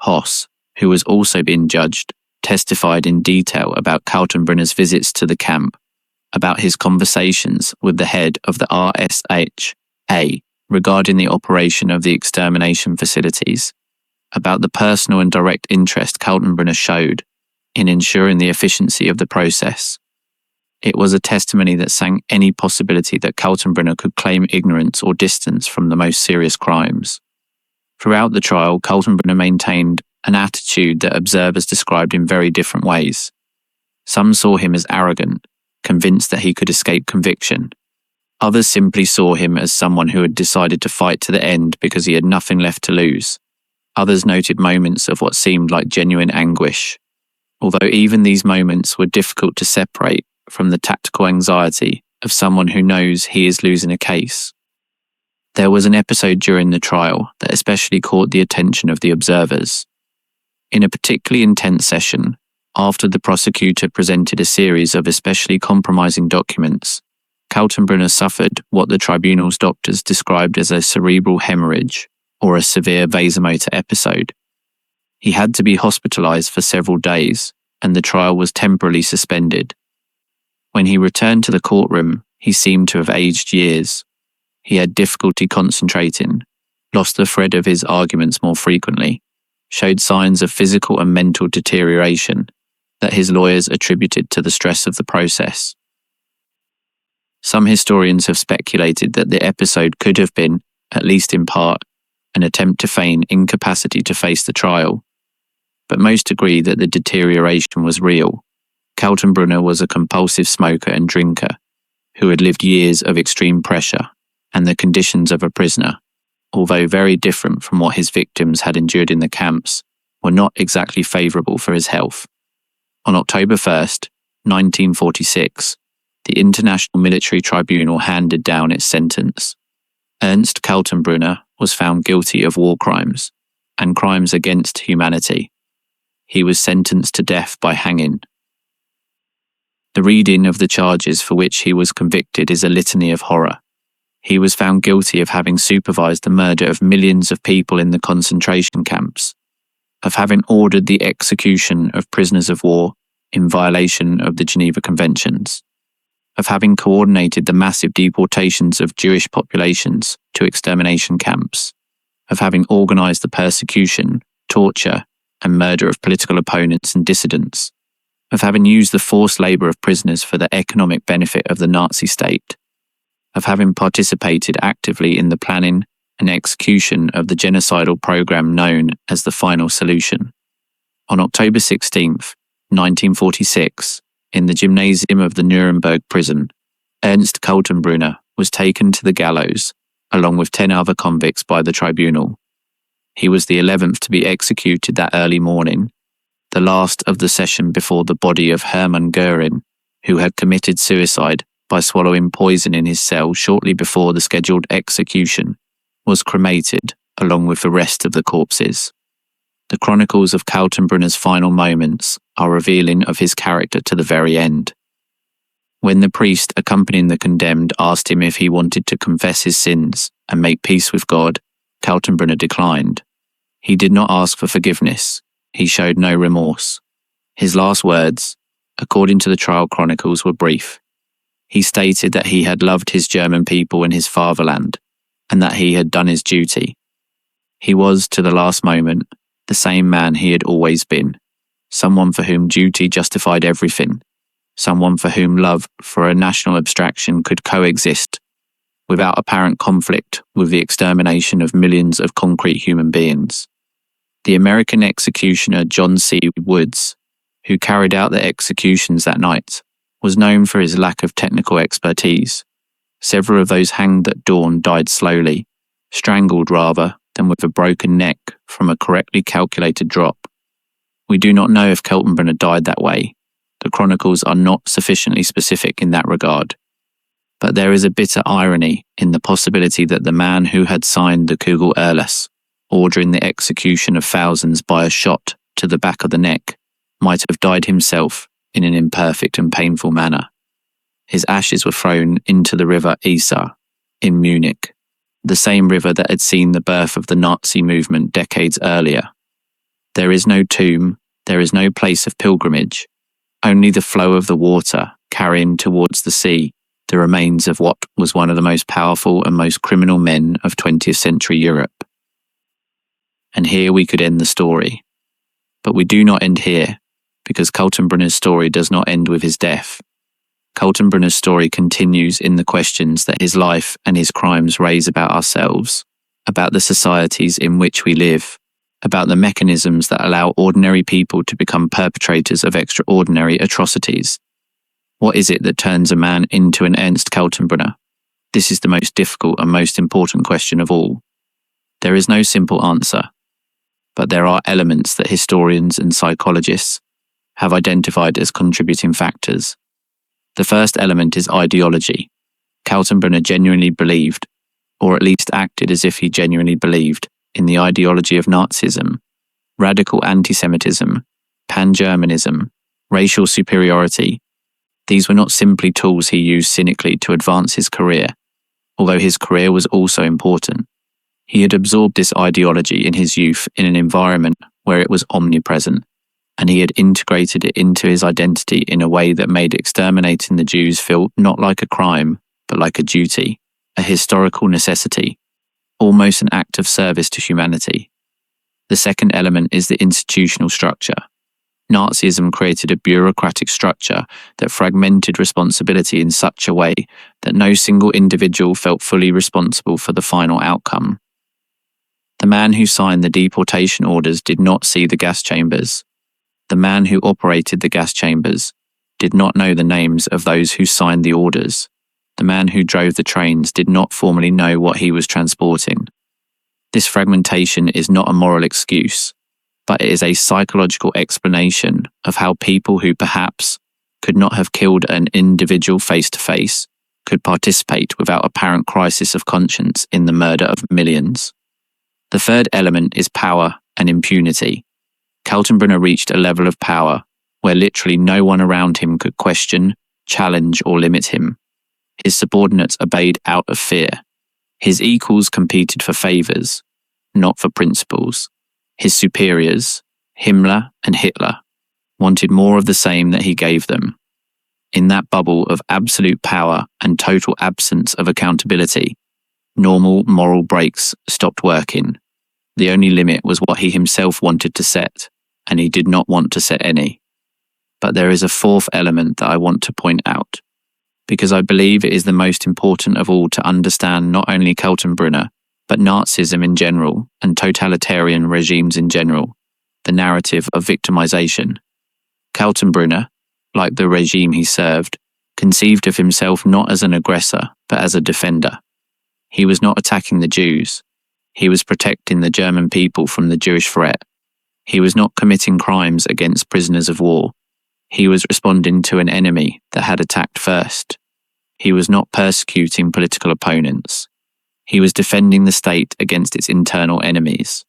Speaker 1: Höss, who was also being judged, testified in detail about Kaltenbrunner's visits to the camp, about his conversations with the head of the RSHA regarding the operation of the extermination facilities, about the personal and direct interest Kaltenbrunner showed in ensuring the efficiency of the process. It was a testimony that sank any possibility that Kaltenbrunner could claim ignorance or distance from the most serious crimes. Throughout the trial, Kaltenbrunner maintained an attitude that observers described in very different ways. Some saw him as arrogant, convinced that he could escape conviction. Others simply saw him as someone who had decided to fight to the end because he had nothing left to lose. Others noted moments of what seemed like genuine anguish, although even these moments were difficult to separate from the tactical anxiety of someone who knows he is losing a case. There was an episode during the trial that especially caught the attention of the observers. In a particularly intense session, after the prosecutor presented a series of especially compromising documents, Kaltenbrunner suffered what the tribunal's doctors described as a cerebral hemorrhage or a severe vasomotor episode. He had to be hospitalized for several days, and the trial was temporarily suspended. When he returned to the courtroom, he seemed to have aged years. He had difficulty concentrating, lost the thread of his arguments more frequently, showed signs of physical and mental deterioration that his lawyers attributed to the stress of the process. Some historians have speculated that the episode could have been, at least in part, an attempt to feign incapacity to face the trial, but most agree that the deterioration was real. Kaltenbrunner was a compulsive smoker and drinker who had lived years of extreme pressure and the conditions of a prisoner, although very different from what his victims had endured in the camps, were not exactly favourable for his health. On October 1st, 1946, the International Military Tribunal handed down its sentence. Ernst Kaltenbrunner was found guilty of war crimes and crimes against humanity. He was sentenced to death by hanging. The reading of the charges for which he was convicted is a litany of horror. He was found guilty of having supervised the murder of millions of people in the concentration camps, of having ordered the execution of prisoners of war in violation of the Geneva Conventions, of having coordinated the massive deportations of Jewish populations to extermination camps, of having organized the persecution, torture, and murder of political opponents and dissidents, of having used the forced labor of prisoners for the economic benefit of the Nazi state, of having participated actively in the planning and execution of the genocidal program known as the Final Solution. On October 16th, 1946, in the gymnasium of the Nuremberg prison, Ernst Kaltenbrunner was taken to the gallows, along with 10 other convicts by the tribunal. He was the 11th to be executed that early morning, the last of the session before the body of Hermann Göring, who had committed suicide by swallowing poison in his cell shortly before the scheduled execution, was cremated along with the rest of the corpses. The chronicles of Kaltenbrunner's final moments are revealing of his character to the very end. When the priest accompanying the condemned asked him if he wanted to confess his sins and make peace with God, Kaltenbrunner declined. He did not ask for forgiveness. He showed no remorse. His last words, according to the trial chronicles, were brief. He stated that he had loved his German people and his fatherland, and that he had done his duty. He was, to the last moment, the same man he had always been, someone for whom duty justified everything, someone for whom love for a national abstraction could coexist without apparent conflict with the extermination of millions of concrete human beings. The American executioner John C. Woods, who carried out the executions that night, was known for his lack of technical expertise. Several of those hanged at dawn died slowly, strangled rather than with a broken neck from a correctly calculated drop. We do not know if Kaltenbrunner died that way. The chronicles are not sufficiently specific in that regard. But there is a bitter irony in the possibility that the man who had signed the Kugel-Erlass, ordering the execution of thousands by a shot to the back of the neck, might have died himself in an imperfect and painful manner. His ashes were thrown into the river Isar in Munich, the same river that had seen the birth of the Nazi movement decades earlier. There is no tomb, there is no place of pilgrimage, only the flow of the water carrying towards the sea the remains of what was one of the most powerful and most criminal men of 20th century Europe. And here we could end the story. But we do not end here, because Kaltenbrunner's story does not end with his death. Kaltenbrunner's story continues in the questions that his life and his crimes raise about ourselves, about the societies in which we live, about the mechanisms that allow ordinary people to become perpetrators of extraordinary atrocities. What is it that turns a man into an Ernst Kaltenbrunner? This is the most difficult and most important question of all. There is no simple answer, but there are elements that historians and psychologists have identified as contributing factors. The first element is ideology. Kaltenbrunner genuinely believed, or at least acted as if he genuinely believed, in the ideology of Nazism, radical anti-Semitism, pan-Germanism, racial superiority. These were not simply tools he used cynically to advance his career, although his career was also important. He had absorbed this ideology in his youth in an environment where it was omnipresent, and he had integrated it into his identity in a way that made exterminating the Jews feel not like a crime, but like a duty, a historical necessity, almost an act of service to humanity. The second element is the institutional structure. Nazism created a bureaucratic structure that fragmented responsibility in such a way that no single individual felt fully responsible for the final outcome. The man who signed the deportation orders did not see the gas chambers. The man who operated the gas chambers did not know the names of those who signed the orders. The man who drove the trains did not formally know what he was transporting. This fragmentation is not a moral excuse, but it is a psychological explanation of how people who perhaps could not have killed an individual face-to-face could participate without apparent crisis of conscience in the murder of millions. The third element is power and impunity. Kaltenbrunner reached a level of power where literally no one around him could question, challenge, or limit him. His subordinates obeyed out of fear. His equals competed for favours, not for principles. His superiors, Himmler and Hitler, wanted more of the same that he gave them. In that bubble of absolute power and total absence of accountability, normal moral brakes stopped working. The only limit was what he himself wanted to set, and he did not want to set any. But there is a fourth element that I want to point out, because I believe it is the most important of all to understand not only Kaltenbrunner, but Nazism in general and totalitarian regimes in general, the narrative of victimization. Kaltenbrunner, like the regime he served, conceived of himself not as an aggressor, but as a defender. He was not attacking the Jews. He was protecting the German people from the Jewish threat. He was not committing crimes against prisoners of war. He was responding to an enemy that had attacked first. He was not persecuting political opponents. He was defending the state against its internal enemies.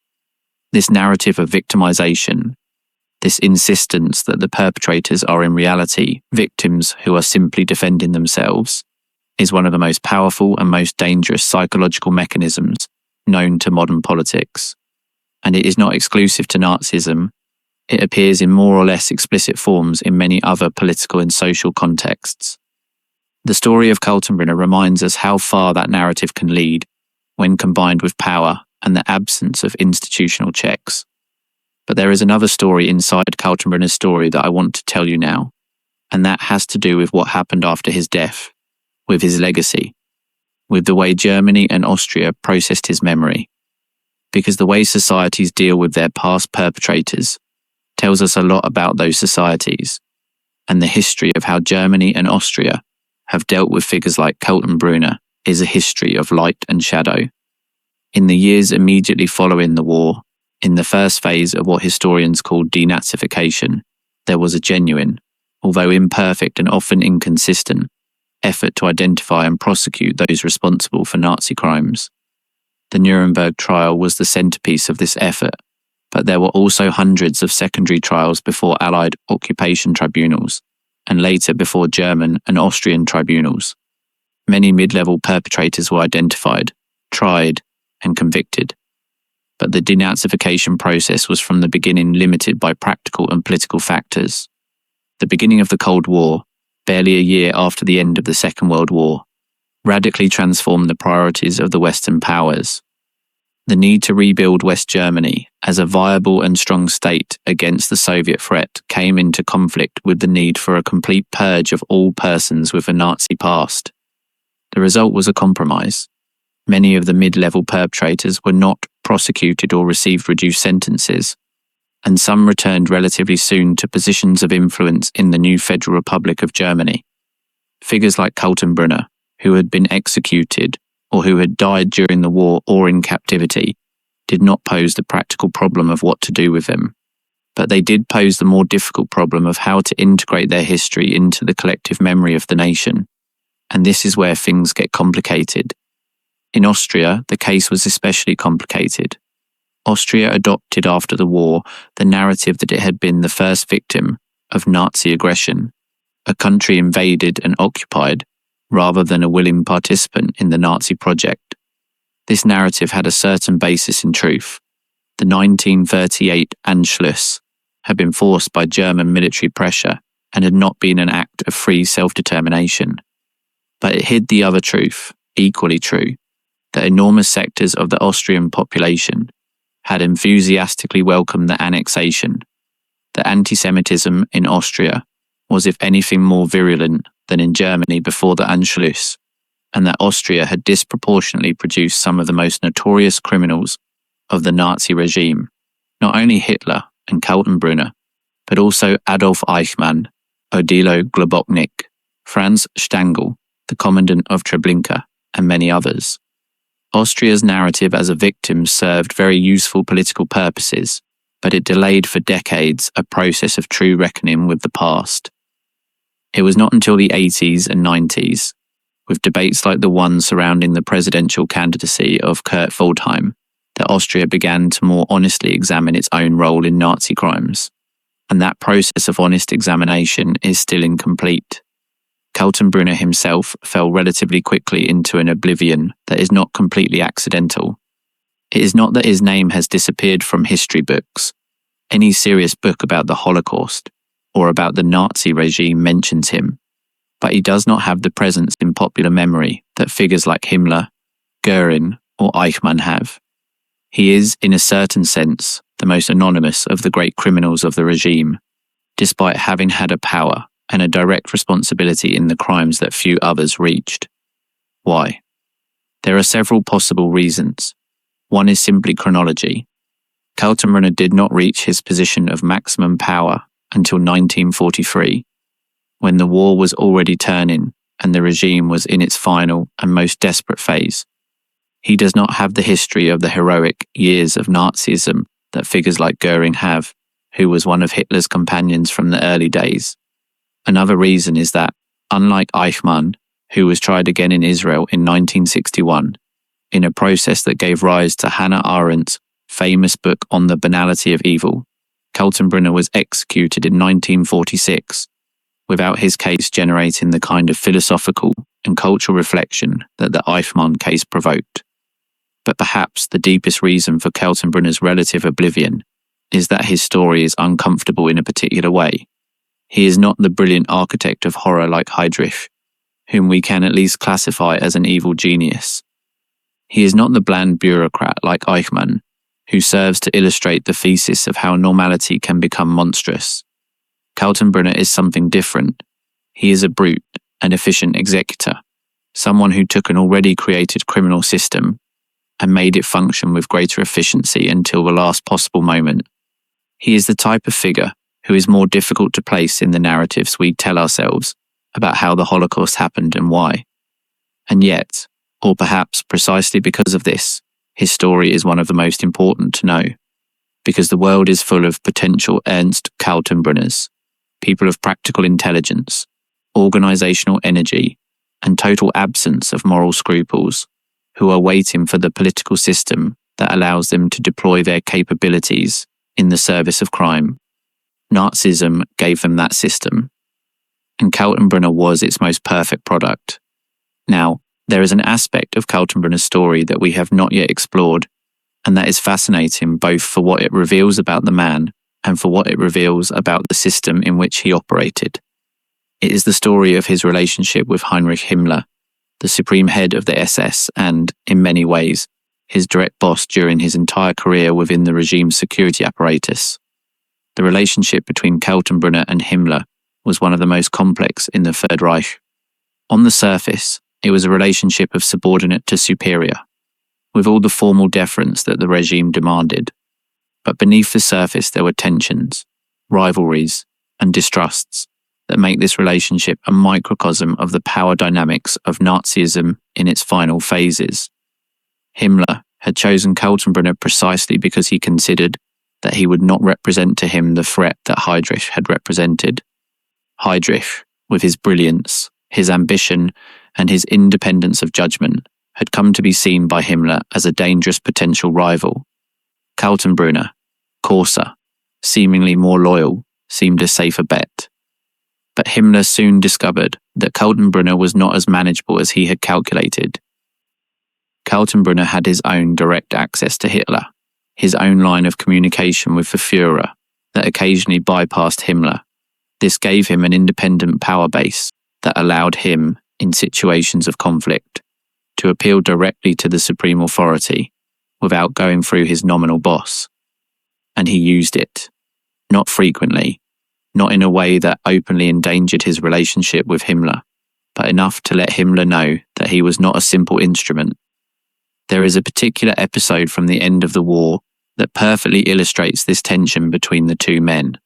Speaker 1: This narrative of victimization, this insistence that the perpetrators are in reality victims who are simply defending themselves, is one of the most powerful and most dangerous psychological mechanisms known to modern politics. And it is not exclusive to Nazism. It appears in more or less explicit forms in many other political and social contexts. The story of Kaltenbrunner reminds us how far that narrative can lead when combined with power and the absence of institutional checks. But there is another story inside Kaltenbrunner's story that I want to tell you now, and that has to do with what happened after his death, with his legacy, with the way Germany and Austria processed his memory. Because the way societies deal with their past perpetrators tells us a lot about those societies, and the history of how Germany and Austria have dealt with figures like Kaltenbrunner is a history of light and shadow. In the years immediately following the war, in the first phase of what historians call denazification, there was a genuine, although imperfect and often inconsistent, effort to identify and prosecute those responsible for Nazi crimes. The Nuremberg trial was the centerpiece of this effort, but there were also hundreds of secondary trials before Allied occupation tribunals, and later before German and Austrian tribunals. Many mid-level perpetrators were identified, tried, and convicted. But the denazification process was from the beginning limited by practical and political factors. The beginning of the Cold War, barely a year after the end of the Second World War, radically transformed the priorities of the Western powers. The need to rebuild West Germany as a viable and strong state against the Soviet threat came into conflict with the need for a complete purge of all persons with a Nazi past. The result was a compromise. Many of the mid-level perpetrators were not prosecuted or received reduced sentences, and some returned relatively soon to positions of influence in the new Federal Republic of Germany. Figures like Kaltenbrunner, who had been executed or who had died during the war or in captivity, did not pose the practical problem of what to do with them. But they did pose the more difficult problem of how to integrate their history into the collective memory of the nation. And this is where things get complicated. In Austria, the case was especially complicated. Austria adopted after the war the narrative that it had been the first victim of Nazi aggression, a country invaded and occupied, rather than a willing participant in the Nazi project. This narrative had a certain basis in truth. The 1938 Anschluss had been forced by German military pressure and had not been an act of free self-determination. But it hid the other truth, equally true, that enormous sectors of the Austrian population had enthusiastically welcomed the annexation. That anti-Semitism in Austria was, if anything, more virulent than in Germany before the Anschluss, and that Austria had disproportionately produced some of the most notorious criminals of the Nazi regime, not only Hitler and Kaltenbrunner, but also Adolf Eichmann, Odilo Globoknik, Franz Stangl, the commandant of Treblinka, and many others. Austria's narrative as a victim served very useful political purposes, but it delayed for decades a process of true reckoning with the past. It was not until the 80s and 90s, with debates like the one surrounding the presidential candidacy of Kurt Waldheim, that Austria began to more honestly examine its own role in Nazi crimes. And that process of honest examination is still incomplete. Kaltenbrunner himself fell relatively quickly into an oblivion that is not completely accidental. It is not that his name has disappeared from history books. Any serious book about the Holocaust or about the Nazi regime mentions him, but he does not have the presence in popular memory that figures like Himmler, Göring, or Eichmann have. He is, in a certain sense, the most anonymous of the great criminals of the regime, despite having had a power and a direct responsibility in the crimes that few others reached. Why? There are several possible reasons. One is simply chronology. Kaltenbrunner did not reach his position of maximum power until 1943, when the war was already turning and the regime was in its final and most desperate phase. He does not have the history of the heroic years of Nazism that figures like Göring have, who was one of Hitler's companions from the early days. Another reason is that, unlike Eichmann, who was tried again in Israel in 1961, in a process that gave rise to Hannah Arendt's famous book on the banality of evil. Kaltenbrunner was executed in 1946, without his case generating the kind of philosophical and cultural reflection that the Eichmann case provoked. But perhaps the deepest reason for Kaltenbrunner's relative oblivion is that his story is uncomfortable in a particular way. He is not the brilliant architect of horror like Heydrich, whom we can at least classify as an evil genius. He is not the bland bureaucrat like Eichmann, who serves to illustrate the thesis of how normality can become monstrous. Kaltenbrunner is something different. He is a brute, an efficient executor, someone who took an already created criminal system and made it function with greater efficiency until the last possible moment. He is the type of figure who is more difficult to place in the narratives we tell ourselves about how the Holocaust happened and why. And yet, or perhaps precisely because of this, his story is one of the most important to know, because the world is full of potential Ernst Kaltenbrunners, people of practical intelligence, organizational energy, and total absence of moral scruples, who are waiting for the political system that allows them to deploy their capabilities in the service of crime. Nazism gave them that system, and Kaltenbrunner was its most perfect product. Now, there is an aspect of Kaltenbrunner's story that we have not yet explored, and that is fascinating both for what it reveals about the man and for what it reveals about the system in which he operated. It is the story of his relationship with Heinrich Himmler, the supreme head of the SS and, in many ways, his direct boss during his entire career within the regime's security apparatus. The relationship between Kaltenbrunner and Himmler was one of the most complex in the Third Reich. On the surface, it was a relationship of subordinate to superior, with all the formal deference that the regime demanded. But beneath the surface there were tensions, rivalries, and distrusts that make this relationship a microcosm of the power dynamics of Nazism in its final phases. Himmler had chosen Kaltenbrunner precisely because he considered that he would not represent to him the threat that Heydrich had represented. Heydrich, with his brilliance, his ambition, and his independence of judgment, had come to be seen by Himmler as a dangerous potential rival. Kaltenbrunner, coarser, seemingly more loyal, seemed a safer bet. But Himmler soon discovered that Kaltenbrunner was not as manageable as he had calculated. Kaltenbrunner had his own direct access to Hitler, his own line of communication with the Führer that occasionally bypassed Himmler. This gave him an independent power base that allowed him, in situations of conflict, to appeal directly to the supreme authority without going through his nominal boss. And he used it, not frequently, not in a way that openly endangered his relationship with Himmler, but enough to let Himmler know that he was not a simple instrument. There is a particular episode from the end of the war that perfectly illustrates this tension between the two men.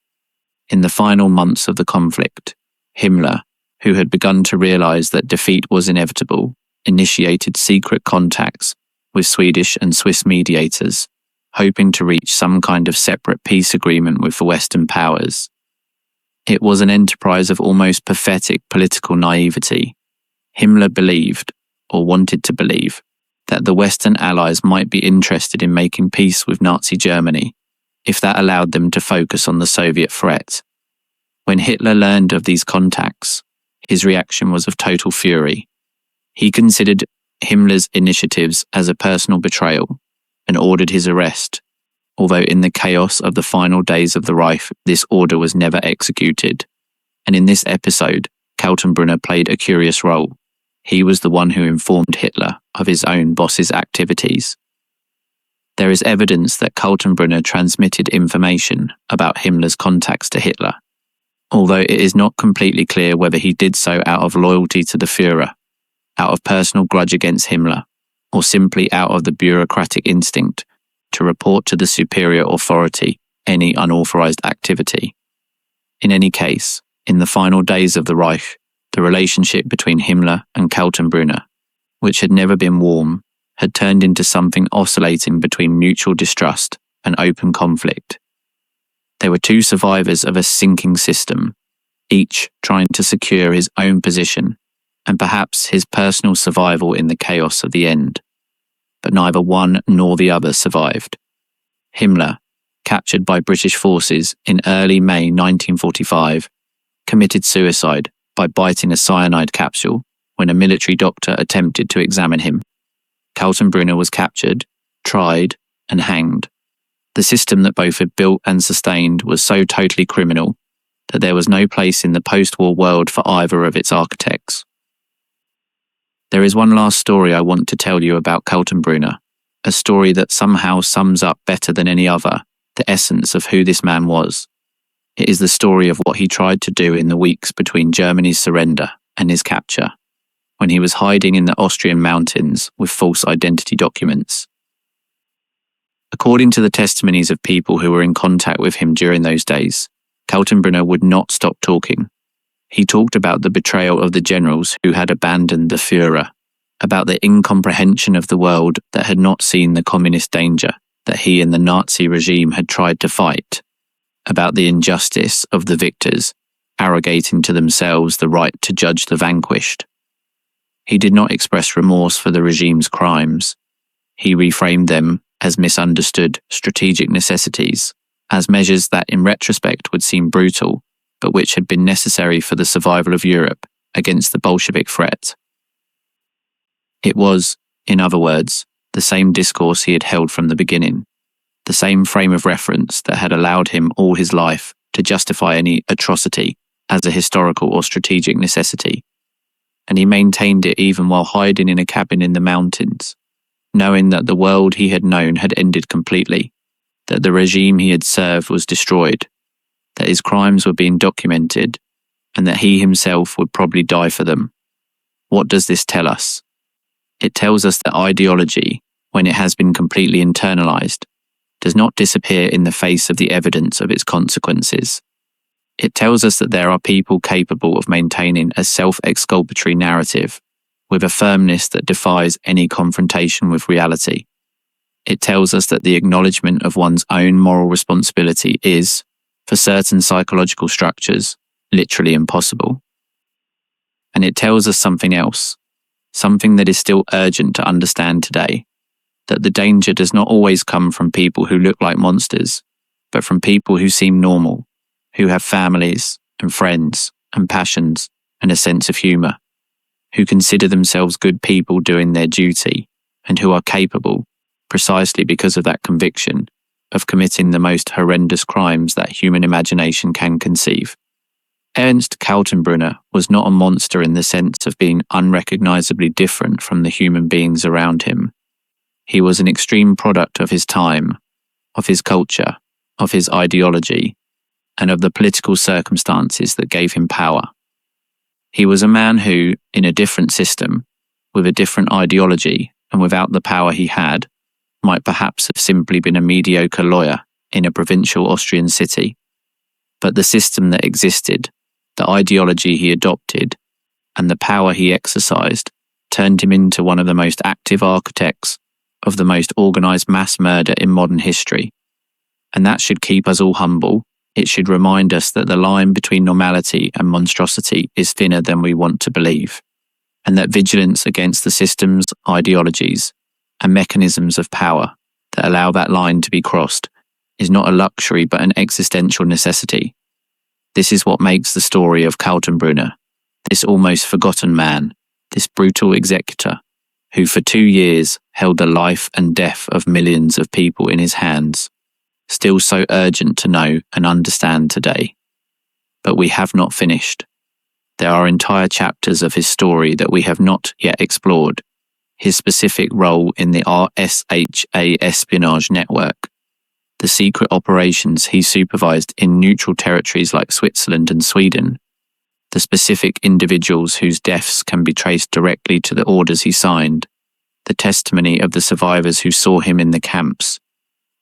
Speaker 1: In the final months of the conflict, Himmler, who had begun to realize that defeat was inevitable, initiated secret contacts with Swedish and Swiss mediators, hoping to reach some kind of separate peace agreement with the Western powers. It was an enterprise of almost pathetic political naivety. Himmler believed, or wanted to believe, that the Western allies might be interested in making peace with Nazi Germany, if that allowed them to focus on the Soviet threat. When Hitler learned of these contacts, his reaction was of total fury. He considered Himmler's initiatives as a personal betrayal and ordered his arrest, although in the chaos of the final days of the Reich, this order was never executed. And in this episode, Kaltenbrunner played a curious role. He was the one who informed Hitler of his own boss's activities. There is evidence that Kaltenbrunner transmitted information about Himmler's contacts to Hitler, although it is not completely clear whether he did so out of loyalty to the Führer, out of personal grudge against Himmler, or simply out of the bureaucratic instinct to report to the superior authority any unauthorized activity. In any case, in the final days of the Reich, the relationship between Himmler and Kaltenbrunner, which had never been warm, had turned into something oscillating between mutual distrust and open conflict. They were two survivors of a sinking system, each trying to secure his own position and perhaps his personal survival in the chaos of the end. But neither one nor the other survived. Himmler, captured by British forces in early May 1945, committed suicide by biting a cyanide capsule when a military doctor attempted to examine him. Kaltenbrunner was captured, tried, and hanged. The system that both had built and sustained was so totally criminal that there was no place in the post-war world for either of its architects. There is one last story I want to tell you about Kaltenbrunner, a story that somehow sums up better than any other the essence of who this man was. It is the story of what he tried to do in the weeks between Germany's surrender and his capture, when he was hiding in the Austrian mountains with false identity documents. According to the testimonies of people who were in contact with him during those days, Kaltenbrunner would not stop talking. He talked about the betrayal of the generals who had abandoned the Führer, about the incomprehension of the world that had not seen the communist danger that he and the Nazi regime had tried to fight, about the injustice of the victors arrogating to themselves the right to judge the vanquished. He did not express remorse for the regime's crimes. He reframed them as misunderstood strategic necessities, as measures that in retrospect would seem brutal, but which had been necessary for the survival of Europe against the Bolshevik threat. It was, in other words, the same discourse he had held from the beginning, the same frame of reference that had allowed him all his life to justify any atrocity as a historical or strategic necessity. And he maintained it even while hiding in a cabin in the mountains, knowing that the world he had known had ended completely, that the regime he had served was destroyed, that his crimes were being documented, and that he himself would probably die for them. What does this tell us? It tells us that ideology, when it has been completely internalized, does not disappear in the face of the evidence of its consequences. It tells us that there are people capable of maintaining a self-exculpatory narrative with a firmness that defies any confrontation with reality. It tells us that the acknowledgement of one's own moral responsibility is, for certain psychological structures, literally impossible. And it tells us something else, something that is still urgent to understand today, that the danger does not always come from people who look like monsters, but from people who seem normal, who have families and friends and passions and a sense of humour, who consider themselves good people doing their duty, and who are capable, precisely because of that conviction, of committing the most horrendous crimes that human imagination can conceive. Ernst Kaltenbrunner was not a monster in the sense of being unrecognisably different from the human beings around him. He was an extreme product of his time, of his culture, of his ideology, and of the political circumstances that gave him power. He was a man who, in a different system, with a different ideology, and without the power he had, might perhaps have simply been a mediocre lawyer in a provincial Austrian city. But the system that existed, the ideology he adopted, and the power he exercised turned him into one of the most active architects of the most organised mass murder in modern history. And that should keep us all humble. It should remind us that the line between normality and monstrosity is thinner than we want to believe, and that vigilance against the systems, ideologies, and mechanisms of power that allow that line to be crossed is not a luxury but an existential necessity. This is what makes the story of Kaltenbrunner, this almost forgotten man, this brutal executor, who for 2 years held the life and death of millions of people in his hands, still so urgent to know and understand today. But we have not finished. There are entire chapters of his story that we have not yet explored. His specific role in the RSHA espionage network, the secret operations he supervised in neutral territories like Switzerland and Sweden, the specific individuals whose deaths can be traced directly to the orders he signed, the testimony of the survivors who saw him in the camps,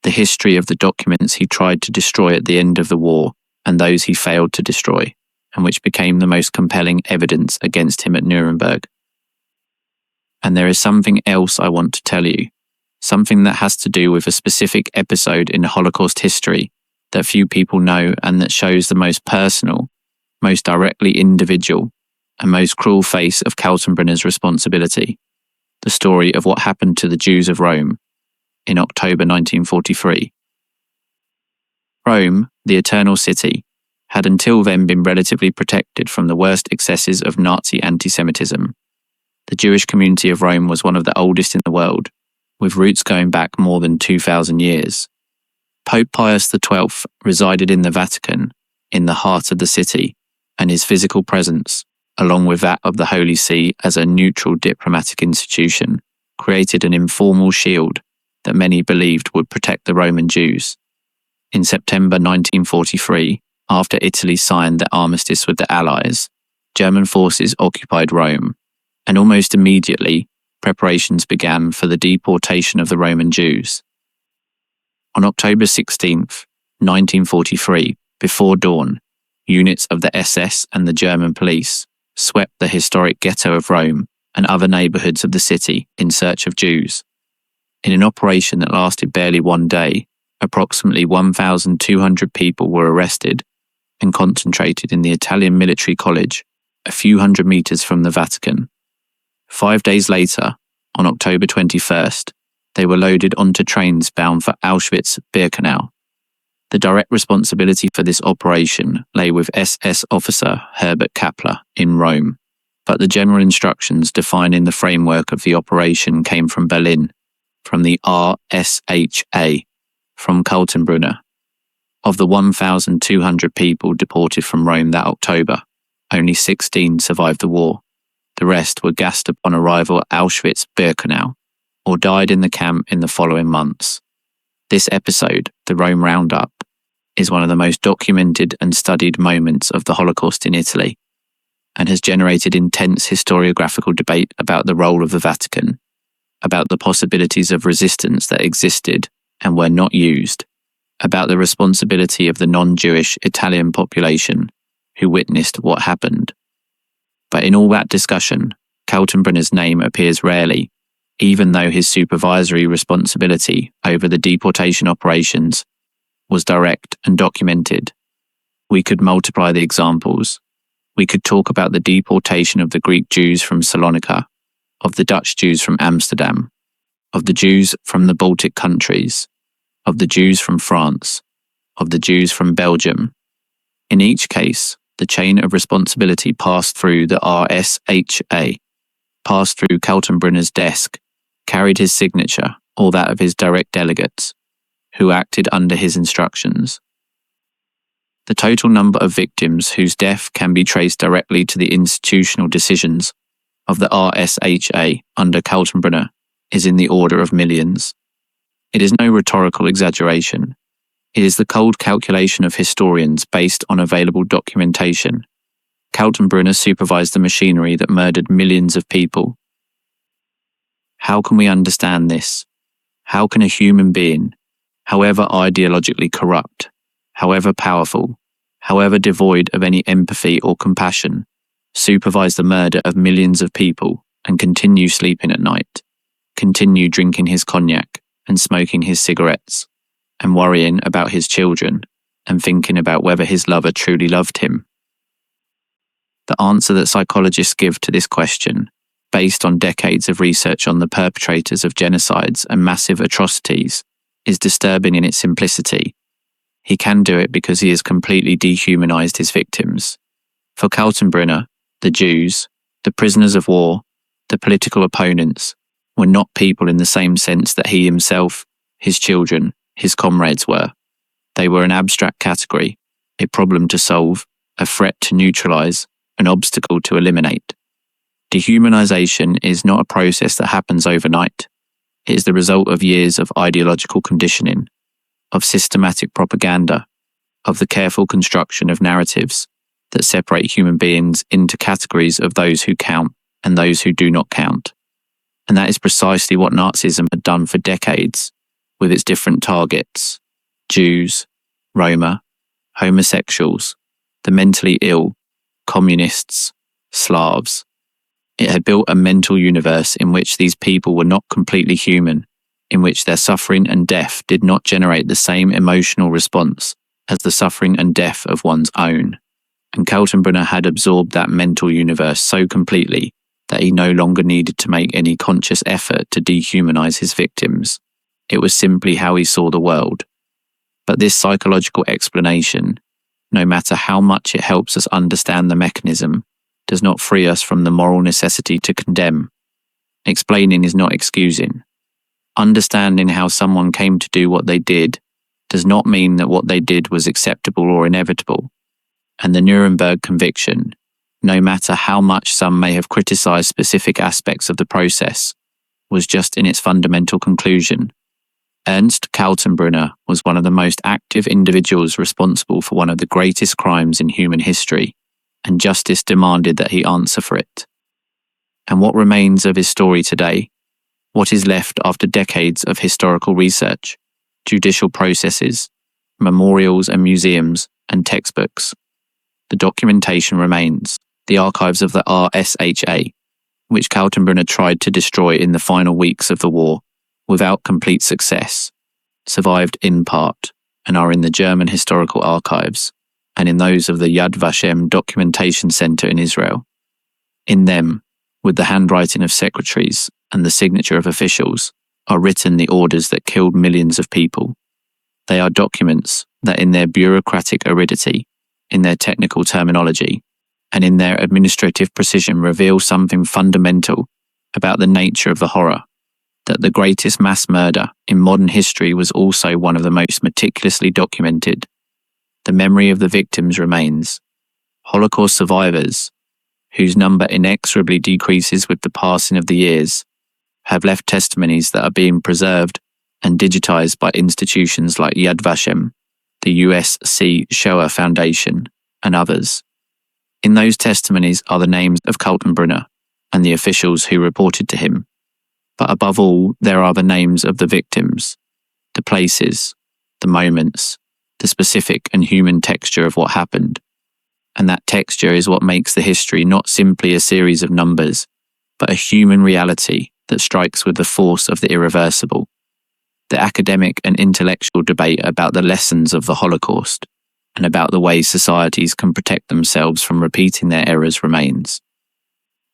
Speaker 1: the history of the documents he tried to destroy at the end of the war and those he failed to destroy, and which became the most compelling evidence against him at Nuremberg. And there is something else I want to tell you, something that has to do with a specific episode in Holocaust history that few people know and that shows the most personal, most directly individual, and most cruel face of Kaltenbrunner's responsibility, the story of what happened to the Jews of Rome in October 1943. Rome, the Eternal City, had until then been relatively protected from the worst excesses of Nazi anti-Semitism. The Jewish community of Rome was one of the oldest in the world, with roots going back more than 2,000 years. Pope Pius XII resided in the Vatican, in the heart of the city, and his physical presence, along with that of the Holy See as a neutral diplomatic institution, created an informal shield that many believed would protect the Roman Jews. In September 1943, after Italy signed the armistice with the Allies, German forces occupied Rome, and almost immediately, preparations began for the deportation of the Roman Jews. On October 16, 1943, before dawn, units of the SS and the German police swept the historic ghetto of Rome and other neighbourhoods of the city in search of Jews. In an operation that lasted barely one day, approximately 1,200 people were arrested and concentrated in the Italian Military College, a few hundred metres from the Vatican. 5 days later, on October 21st, they were loaded onto trains bound for Auschwitz-Birkenau. The direct responsibility for this operation lay with SS officer Herbert Kappler in Rome, but the general instructions defining the framework of the operation came from Berlin, from the RSHA, from Kaltenbrunner. Of the 1,200 people deported from Rome that October, only 16 survived the war. The rest were gassed upon arrival at Auschwitz-Birkenau, or died in the camp in the following months. This episode, the Rome Roundup, is one of the most documented and studied moments of the Holocaust in Italy, and has generated intense historiographical debate about the role of the Vatican, about the possibilities of resistance that existed and were not used, about the responsibility of the non-Jewish Italian population who witnessed what happened. But in all that discussion, Kaltenbrunner's name appears rarely, even though his supervisory responsibility over the deportation operations was direct and documented. We could multiply the examples. We could talk about the deportation of the Greek Jews from Salonika, of the Dutch Jews from Amsterdam, of the Jews from the Baltic countries, of the Jews from France, of the Jews from Belgium. In each case, the chain of responsibility passed through the RSHA, passed through Kaltenbrunner's desk, carried his signature or that of his direct delegates, who acted under his instructions. The total number of victims whose death can be traced directly to the institutional decisions of the RSHA under Kaltenbrunner is in the order of millions. It is no rhetorical exaggeration. It is the cold calculation of historians based on available documentation. Kaltenbrunner supervised the machinery that murdered millions of people. How can we understand this? How can a human being, however ideologically corrupt, however powerful, however devoid of any empathy or compassion, supervise the murder of millions of people and continue sleeping at night, continue drinking his cognac and smoking his cigarettes, and worrying about his children and thinking about whether his lover truly loved him? The answer that psychologists give to this question, based on decades of research on the perpetrators of genocides and massive atrocities, is disturbing in its simplicity. He can do it because he has completely dehumanized his victims. For Kaltenbrunner, the Jews, the prisoners of war, the political opponents, were not people in the same sense that he himself, his children, his comrades were. They were an abstract category, a problem to solve, a threat to neutralize, an obstacle to eliminate. Dehumanization is not a process that happens overnight. It is the result of years of ideological conditioning, of systematic propaganda, of the careful construction of narratives that separate human beings into categories of those who count and those who do not count. And that is precisely what Nazism had done for decades, with its different targets: Jews, Roma, homosexuals, the mentally ill, communists, Slavs. It had built a mental universe in which these people were not completely human, in which their suffering and death did not generate the same emotional response as the suffering and death of one's own. And Kaltenbrunner had absorbed that mental universe so completely that he no longer needed to make any conscious effort to dehumanize his victims. It was simply how he saw the world. But this psychological explanation, no matter how much it helps us understand the mechanism, does not free us from the moral necessity to condemn. Explaining is not excusing. Understanding how someone came to do what they did does not mean that what they did was acceptable or inevitable. And the Nuremberg conviction, no matter how much some may have criticized specific aspects of the process, was just in its fundamental conclusion. Ernst Kaltenbrunner was one of the most active individuals responsible for one of the greatest crimes in human history, and justice demanded that he answer for it. And what remains of his story today? What is left after decades of historical research, judicial processes, memorials and museums, and textbooks? The documentation remains. The archives of the RSHA, which Kaltenbrunner tried to destroy in the final weeks of the war, without complete success, survived in part and are in the German historical archives and in those of the Yad Vashem Documentation Center in Israel. In them, with the handwriting of secretaries and the signature of officials, are written the orders that killed millions of people. They are documents that in their bureaucratic aridity, in their technical terminology, and in their administrative precision reveal something fundamental about the nature of the horror, that the greatest mass murder in modern history was also one of the most meticulously documented. The memory of the victims remains. Holocaust survivors, whose number inexorably decreases with the passing of the years, have left testimonies that are being preserved and digitized by institutions like Yad Vashem, the USC Shoah Foundation, and others. In those testimonies are the names of Kaltenbrunner and the officials who reported to him. But above all, there are the names of the victims, the places, the moments, the specific and human texture of what happened. And that texture is what makes the history not simply a series of numbers, but a human reality that strikes with the force of the irreversible. The academic and intellectual debate about the lessons of the Holocaust and about the way societies can protect themselves from repeating their errors remains.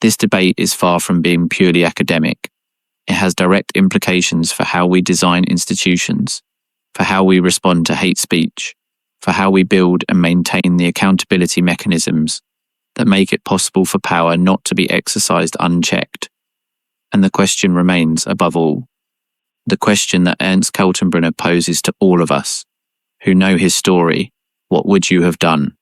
Speaker 1: This debate is far from being purely academic. It has direct implications for how we design institutions, for how we respond to hate speech, for how we build and maintain the accountability mechanisms that make it possible for power not to be exercised unchecked. And the question remains, above all, the question that Ernst Kaltenbrunner poses to all of us who know his story: what would you have done?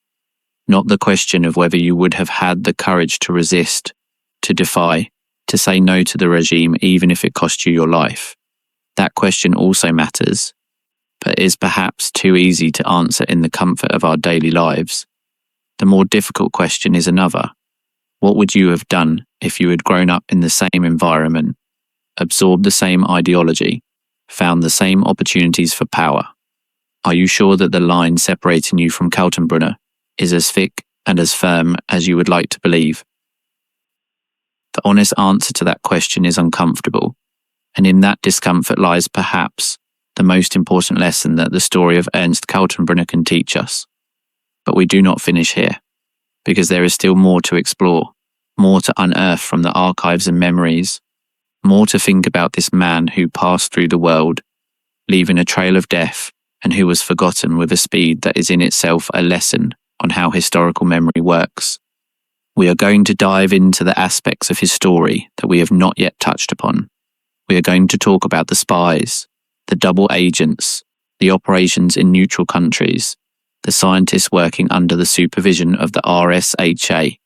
Speaker 1: Not the question of whether you would have had the courage to resist, to defy, to say no to the regime even if it cost you your life. That question also matters, but is perhaps too easy to answer in the comfort of our daily lives. The more difficult question is another. What would you have done if you had grown up in the same environment, absorbed the same ideology, found the same opportunities for power? Are you sure that the line separating you from Kaltenbrunner is as thick and as firm as you would like to believe? The honest answer to that question is uncomfortable, and in that discomfort lies perhaps the most important lesson that the story of Ernst Kaltenbrunner can teach us. But we do not finish here, because there is still more to explore, more to unearth from the archives and memories, more to think about this man who passed through the world, leaving a trail of death, and who was forgotten with a speed that is in itself a lesson on how historical memory works. We are going to dive into the aspects of his story that we have not yet touched upon. We are going to talk about the spies, the double agents, the operations in neutral countries, the scientists working under the supervision of the RSHA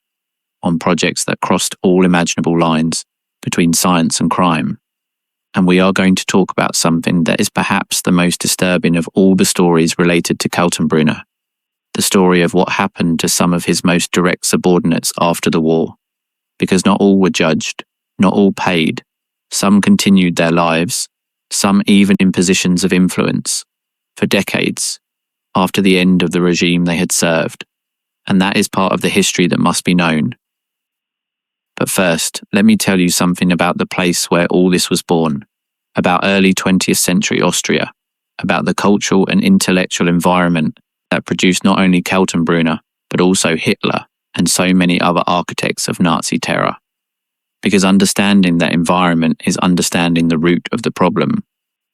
Speaker 1: on projects that crossed all imaginable lines between science and crime. And we are going to talk about something that is perhaps the most disturbing of all the stories related to Kaltenbrunner, the story of what happened to some of his most direct subordinates after the war. Because not all were judged, not all paid. Some continued their lives, some even in positions of influence, for decades, after the end of the regime they had served. And that is part of the history that must be known. But first, let me tell you something about the place where all this was born, about early 20th century Austria, about the cultural and intellectual environment that produced not only Kaltenbrunner, but also Hitler and so many other architects of Nazi terror. Because understanding that environment is understanding the root of the problem,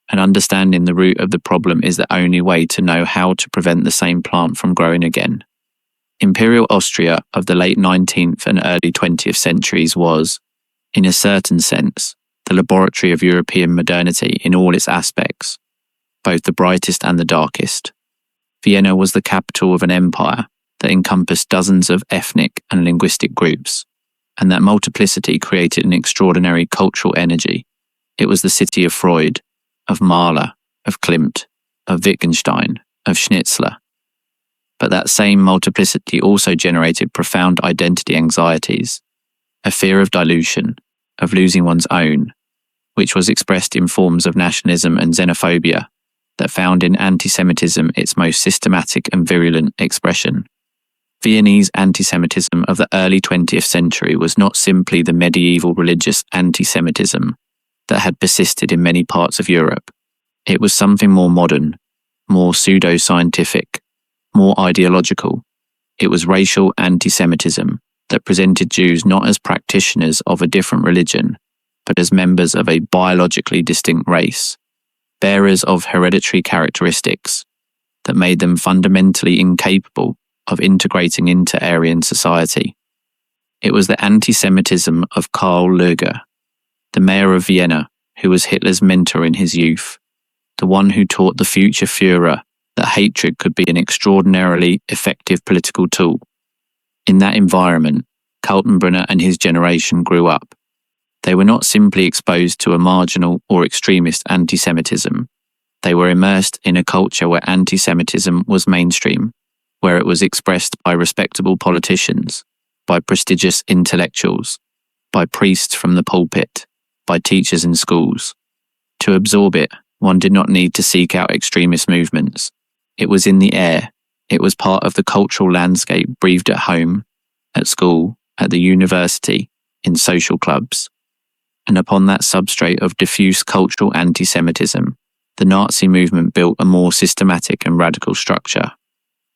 Speaker 1: and understanding the root of the problem is the only way to know how to prevent the same plant from growing again. Imperial Austria of the late 19th and early 20th centuries was, in a certain sense, the laboratory of European modernity in all its aspects, both the brightest and the darkest. Vienna was the capital of an empire that encompassed dozens of ethnic and linguistic groups, and that multiplicity created an extraordinary cultural energy. It was the city of Freud, of Mahler, of Klimt, of Wittgenstein, of Schnitzler. But that same multiplicity also generated profound identity anxieties, a fear of dilution, of losing one's own, which was expressed in forms of nationalism and xenophobia that found in anti-Semitism its most systematic and virulent expression. Viennese anti-Semitism of the early 20th century was not simply the medieval religious anti-Semitism that had persisted in many parts of Europe. It was something more modern, more pseudo-scientific, more ideological. It was racial anti-Semitism that presented Jews not as practitioners of a different religion, but as members of a biologically distinct race, bearers of hereditary characteristics that made them fundamentally incapable of integrating into Aryan society. It was the anti-Semitism of Karl Lueger, the mayor of Vienna, who was Hitler's mentor in his youth, the one who taught the future Führer that hatred could be an extraordinarily effective political tool. In that environment, Kaltenbrunner and his generation grew up. They were not simply exposed to a marginal or extremist anti-Semitism. They were immersed in a culture where anti-Semitism was mainstream, where it was expressed by respectable politicians, by prestigious intellectuals, by priests from the pulpit, by teachers in schools. To absorb it, one did not need to seek out extremist movements. It was in the air. It was part of the cultural landscape breathed at home, at school, at the university, in social clubs. And upon that substrate of diffuse cultural anti-Semitism, the Nazi movement built a more systematic and radical structure.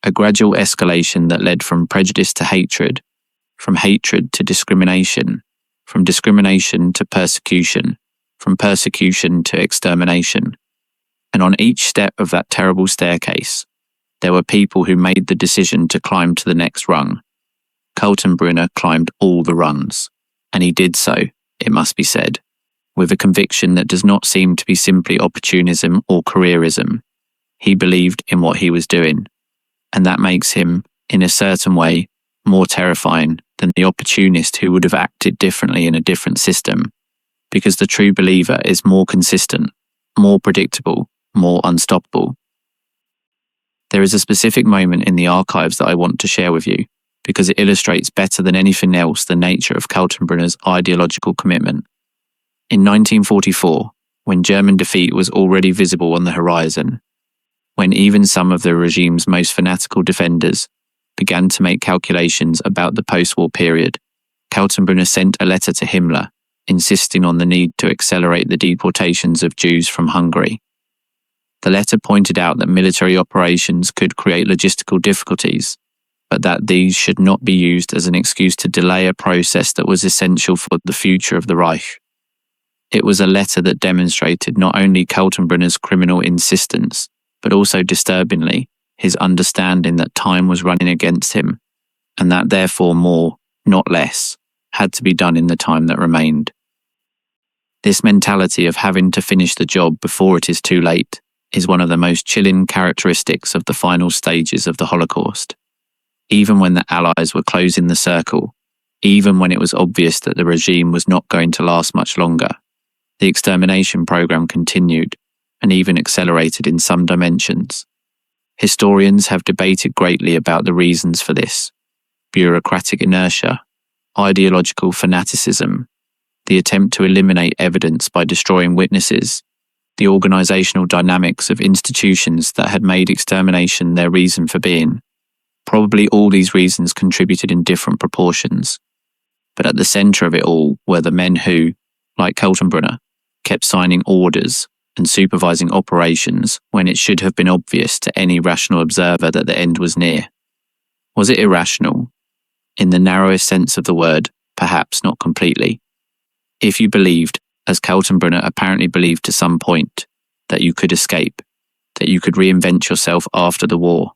Speaker 1: A gradual escalation that led from prejudice to hatred, from hatred to discrimination, from discrimination to persecution, from persecution to extermination. And on each step of that terrible staircase, there were people who made the decision to climb to the next rung. Kaltenbrunner climbed all the rungs, and he did so, it must be said, with a conviction that does not seem to be simply opportunism or careerism. He believed in what he was doing, and that makes him, in a certain way, more terrifying than the opportunist who would have acted differently in a different system, because the true believer is more consistent, more predictable, more unstoppable. There is a specific moment in the archives that I want to share with you, because it illustrates better than anything else the nature of Kaltenbrunner's ideological commitment. In 1944, when German defeat was already visible on the horizon, when even some of the regime's most fanatical defenders began to make calculations about the post-war period, Kaltenbrunner sent a letter to Himmler insisting on the need to accelerate the deportations of Jews from Hungary. The letter pointed out that military operations could create logistical difficulties, but that these should not be used as an excuse to delay a process that was essential for the future of the Reich. It was a letter that demonstrated not only Kaltenbrunner's criminal insistence, but also disturbingly, his understanding that time was running against him, and that therefore more, not less, had to be done in the time that remained. This mentality of having to finish the job before it is too late is one of the most chilling characteristics of the final stages of the Holocaust. Even when the Allies were closing the circle, even when it was obvious that the regime was not going to last much longer, the extermination program continued and even accelerated in some dimensions. Historians have debated greatly about the reasons for this: bureaucratic inertia, ideological fanaticism, the attempt to eliminate evidence by destroying witnesses, the organizational dynamics of institutions that had made extermination their reason for being. Probably all these reasons contributed in different proportions, but at the center of it all were the men who, like Kaltenbrunner, kept signing orders and supervising operations when it should have been obvious to any rational observer that the end was near. Was it irrational? In the narrowest sense of the word, perhaps not completely. If you believed, as Kaltenbrunner apparently believed to some point, that you could escape, that you could reinvent yourself after the war,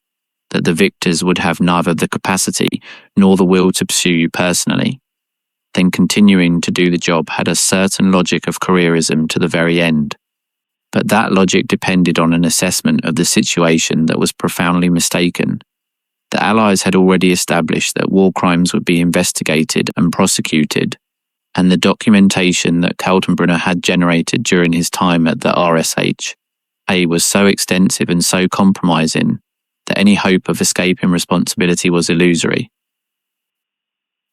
Speaker 1: that the victors would have neither the capacity nor the will to pursue you personally, then continuing to do the job had a certain logic of careerism to the very end. But that logic depended on an assessment of the situation that was profoundly mistaken. The Allies had already established that war crimes would be investigated and prosecuted, and the documentation that Kaltenbrunner had generated during his time at the RSHA was so extensive and so compromising that any hope of escaping responsibility was illusory.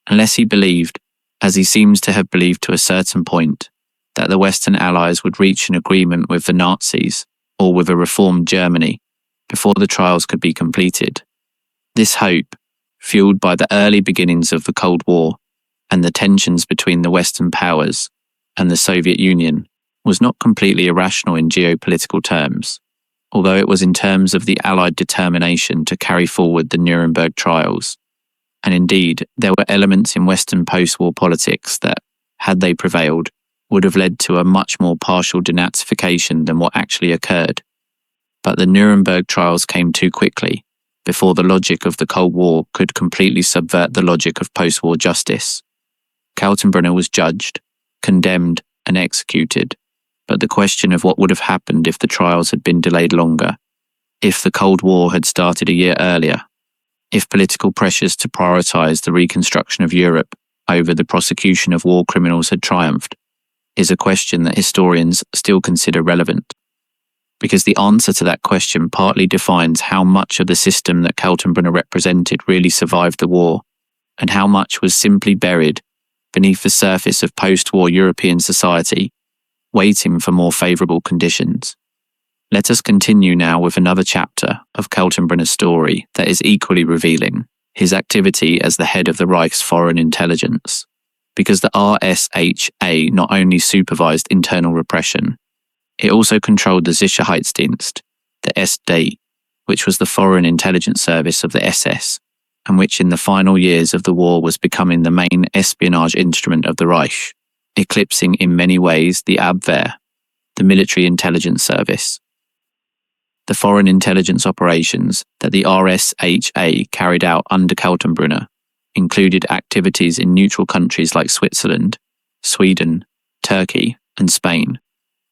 Speaker 1: Unless he believed, as he seems to have believed to a certain point, that the Western Allies would reach an agreement with the Nazis or with a reformed Germany before the trials could be completed. This hope, fueled by the early beginnings of the Cold War and the tensions between the Western powers and the Soviet Union, was not completely irrational in geopolitical terms, although it was in terms of the Allied determination to carry forward the Nuremberg trials. And indeed, there were elements in Western post-war politics that, had they prevailed, would have led to a much more partial denazification than what actually occurred. But the Nuremberg trials came too quickly, before the logic of the Cold War could completely subvert the logic of post-war justice. Kaltenbrunner was judged, condemned, and executed, but the question of what would have happened if the trials had been delayed longer, if the Cold War had started a year earlier, if political pressures to prioritize the reconstruction of Europe over the prosecution of war criminals had triumphed, is a question that historians still consider relevant. Because the answer to that question partly defines how much of the system that Kaltenbrunner represented really survived the war, and how much was simply buried beneath the surface of post-war European society, waiting for more favourable conditions. Let us continue now with another chapter of Kaltenbrunner's story that is equally revealing, his activity as the head of the Reich's foreign intelligence. Because the RSHA not only supervised internal repression, it also controlled the Sicherheitsdienst, the SD, which was the foreign intelligence service of the SS, and which in the final years of the war was becoming the main espionage instrument of the Reich, eclipsing in many ways the Abwehr, the military intelligence service. The foreign intelligence operations that the RSHA carried out under Kaltenbrunner included activities in neutral countries like Switzerland, Sweden, Turkey, and Spain,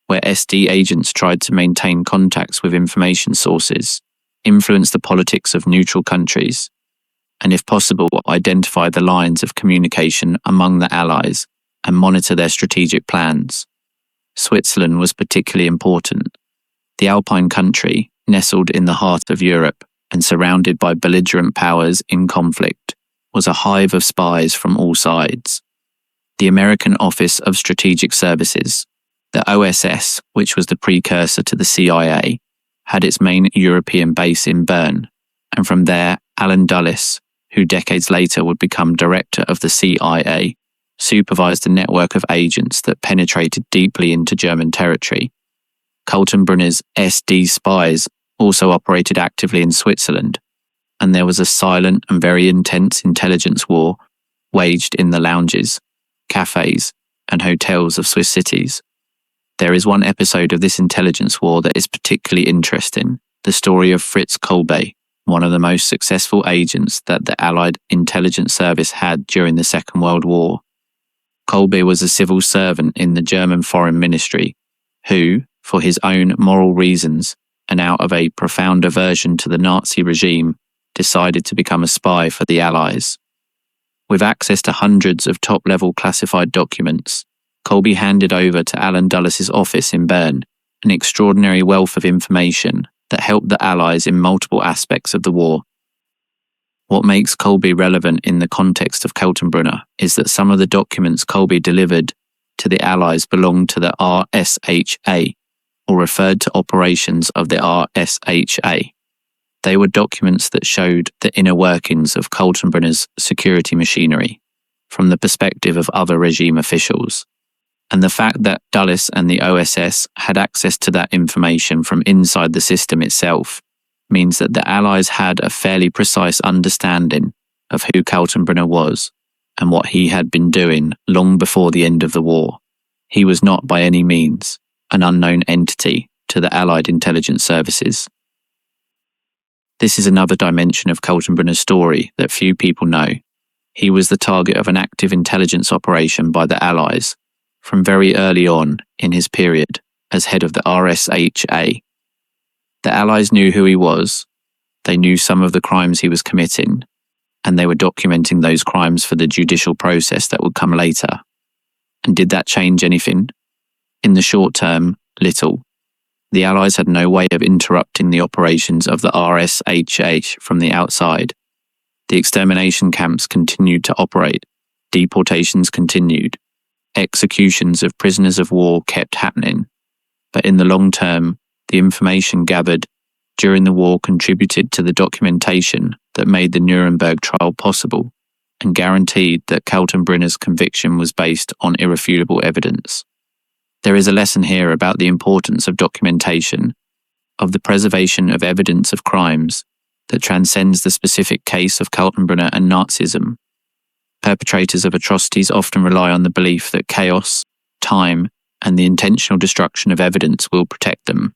Speaker 1: where SD agents tried to maintain contacts with information sources, influence the politics of neutral countries, and if possible, identify the lines of communication among the Allies and monitor their strategic plans. Switzerland was particularly important. The Alpine country, nestled in the heart of Europe and surrounded by belligerent powers in conflict, was a hive of spies from all sides. The American Office of Strategic Services, the OSS, which was the precursor to the CIA, had its main European base in Bern, and from there, Allen Dulles, who decades later would become director of the CIA, supervised a network of agents that penetrated deeply into German territory. Kaltenbrunner's SD spies also operated actively in Switzerland, and there was a silent and very intense intelligence war waged in the lounges, cafes, and hotels of Swiss cities. There is one episode of this intelligence war that is particularly interesting, the story of Fritz Kolbe, one of the most successful agents that the Allied intelligence service had during the Second World War. Kolbe was a civil servant in the German Foreign Ministry, who, for his own moral reasons and out of a profound aversion to the Nazi regime, decided to become a spy for the Allies. With access to hundreds of top-level classified documents, Kolbe handed over to Allen Dulles' office in Bern an extraordinary wealth of information that helped the Allies in multiple aspects of the war. What makes Kolbe relevant in the context of Kaltenbrunner is that some of the documents Kolbe delivered to the Allies belonged to the RSHA, or referred to operations of the RSHA. They were documents that showed the inner workings of Kaltenbrunner's security machinery from the perspective of other regime officials. And the fact that Dulles and the OSS had access to that information from inside the system itself means that the Allies had a fairly precise understanding of who Kaltenbrunner was and what he had been doing long before the end of the war. He was not by any means an unknown entity to the Allied intelligence services. This is another dimension of Kaltenbrunner's story that few people know. He was the target of an active intelligence operation by the Allies from very early on in his period as head of the RSHA. The Allies knew who he was, they knew some of the crimes he was committing, and they were documenting those crimes for the judicial process that would come later. And did that change anything? In the short term, little. The Allies had no way of interrupting the operations of the RSHA from the outside. The extermination camps continued to operate, deportations continued, executions of prisoners of war kept happening. But in the long term, the information gathered during the war contributed to the documentation that made the Nuremberg trial possible and guaranteed that Kaltenbrunner's conviction was based on irrefutable evidence. There is a lesson here about the importance of documentation, of the preservation of evidence of crimes that transcends the specific case of Kaltenbrunner and Nazism. Perpetrators of atrocities often rely on the belief that chaos, time, and the intentional destruction of evidence will protect them.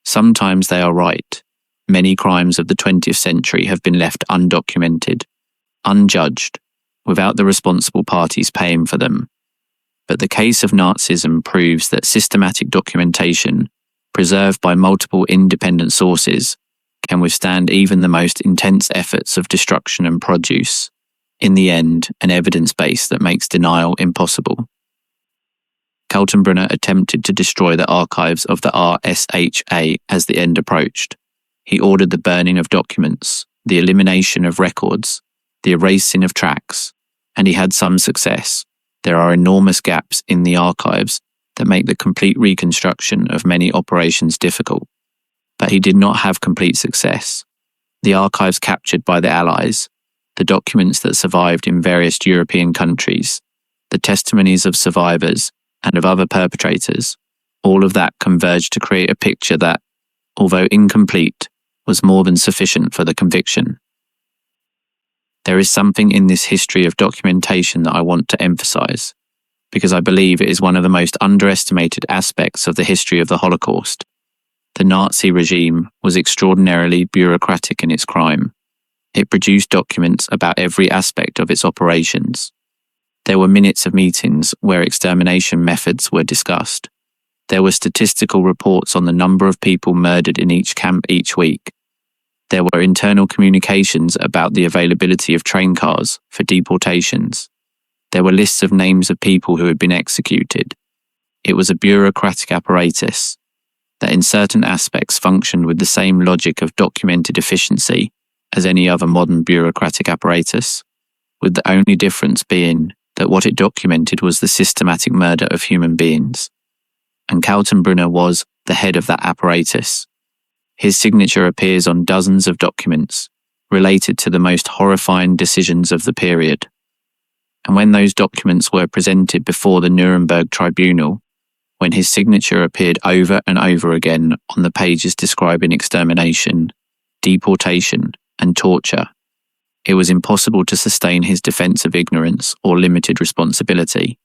Speaker 1: Sometimes they are right. Many crimes of the 20th century have been left undocumented, unjudged, without the responsible parties paying for them. But the case of Nazism proves that systematic documentation, preserved by multiple independent sources, can withstand even the most intense efforts of destruction and produce, in the end, an evidence base that makes denial impossible. Kaltenbrunner attempted to destroy the archives of the RSHA as the end approached. He ordered the burning of documents, the elimination of records, the erasing of tracks, and he had some success. There are enormous gaps in the archives that make the complete reconstruction of many operations difficult. But he did not have complete success. The archives captured by the Allies, the documents that survived in various European countries, the testimonies of survivors and of other perpetrators, all of that converged to create a picture that, although incomplete, was more than sufficient for the conviction. There is something in this history of documentation that I want to emphasize, because I believe it is one of the most underestimated aspects of the history of the Holocaust. The Nazi regime was extraordinarily bureaucratic in its crime. It produced documents about every aspect of its operations. There were minutes of meetings where extermination methods were discussed. There were statistical reports on the number of people murdered in each camp each week. There were internal communications about the availability of train cars for deportations. There were lists of names of people who had been executed. It was a bureaucratic apparatus that in certain aspects functioned with the same logic of documented efficiency as any other modern bureaucratic apparatus, with the only difference being that what it documented was the systematic murder of human beings. And Kaltenbrunner was the head of that apparatus. His signature appears on dozens of documents related to the most horrifying decisions of the period. And when those documents were presented before the Nuremberg tribunal, when his signature appeared over and over again on the pages describing extermination, deportation, and torture, it was impossible to sustain his defense of ignorance or limited responsibility.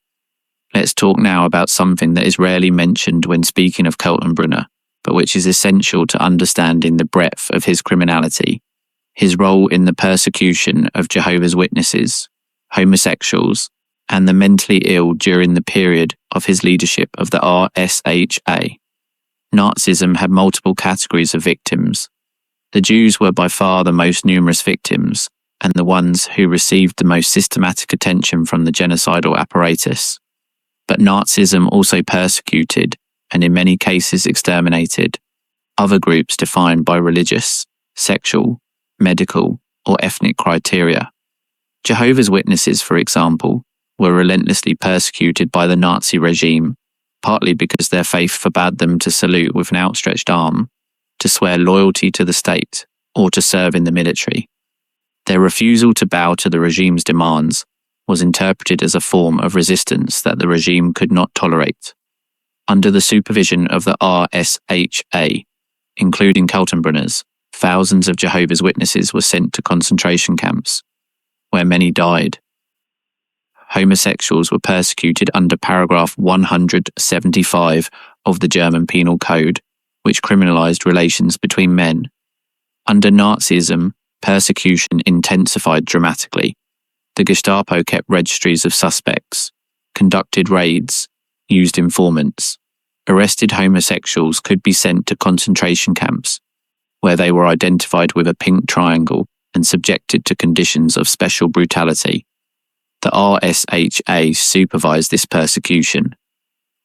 Speaker 1: Let's talk now about something that is rarely mentioned when speaking of Kaltenbrunner, but which is essential to understanding the breadth of his criminality: his role in the persecution of Jehovah's Witnesses, homosexuals, and the mentally ill during the period of his leadership of the RSHA. Nazism had multiple categories of victims. The Jews were by far the most numerous victims, and the ones who received the most systematic attention from the genocidal apparatus. But Nazism also persecuted, and in many cases exterminated, other groups defined by religious, sexual, medical, or ethnic criteria. Jehovah's Witnesses, for example, were relentlessly persecuted by the Nazi regime, partly because their faith forbade them to salute with an outstretched arm, to swear loyalty to the state, or to serve in the military. Their refusal to bow to the regime's demands was interpreted as a form of resistance that the regime could not tolerate. Under the supervision of the RSHA, including Kaltenbrunner's, Thousands of Jehovah's Witnesses were sent to concentration camps, where many died. Homosexuals were persecuted under paragraph 175 of the German Penal Code, which criminalized relations between men. Under Nazism, persecution intensified dramatically. The Gestapo kept registries of suspects, conducted raids, used informants. Arrested homosexuals could be sent to concentration camps, where they were identified with a pink triangle and subjected to conditions of special brutality. The RSHA supervised this persecution.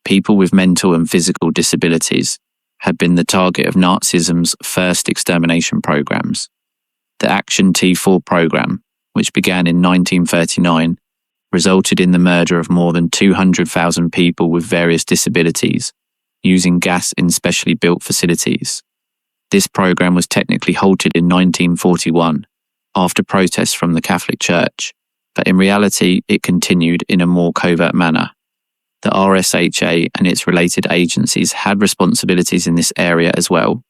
Speaker 1: People with mental and physical disabilities had been the target of Nazism's first extermination programs. The Action T4 program, which began in 1939, resulted in the murder of more than 200,000 people with various disabilities, using gas in specially built facilities. This program was technically halted in 1941 after protests from the Catholic Church, but in reality it continued in a more covert manner. The RSHA and its related agencies had responsibilities in this area as well.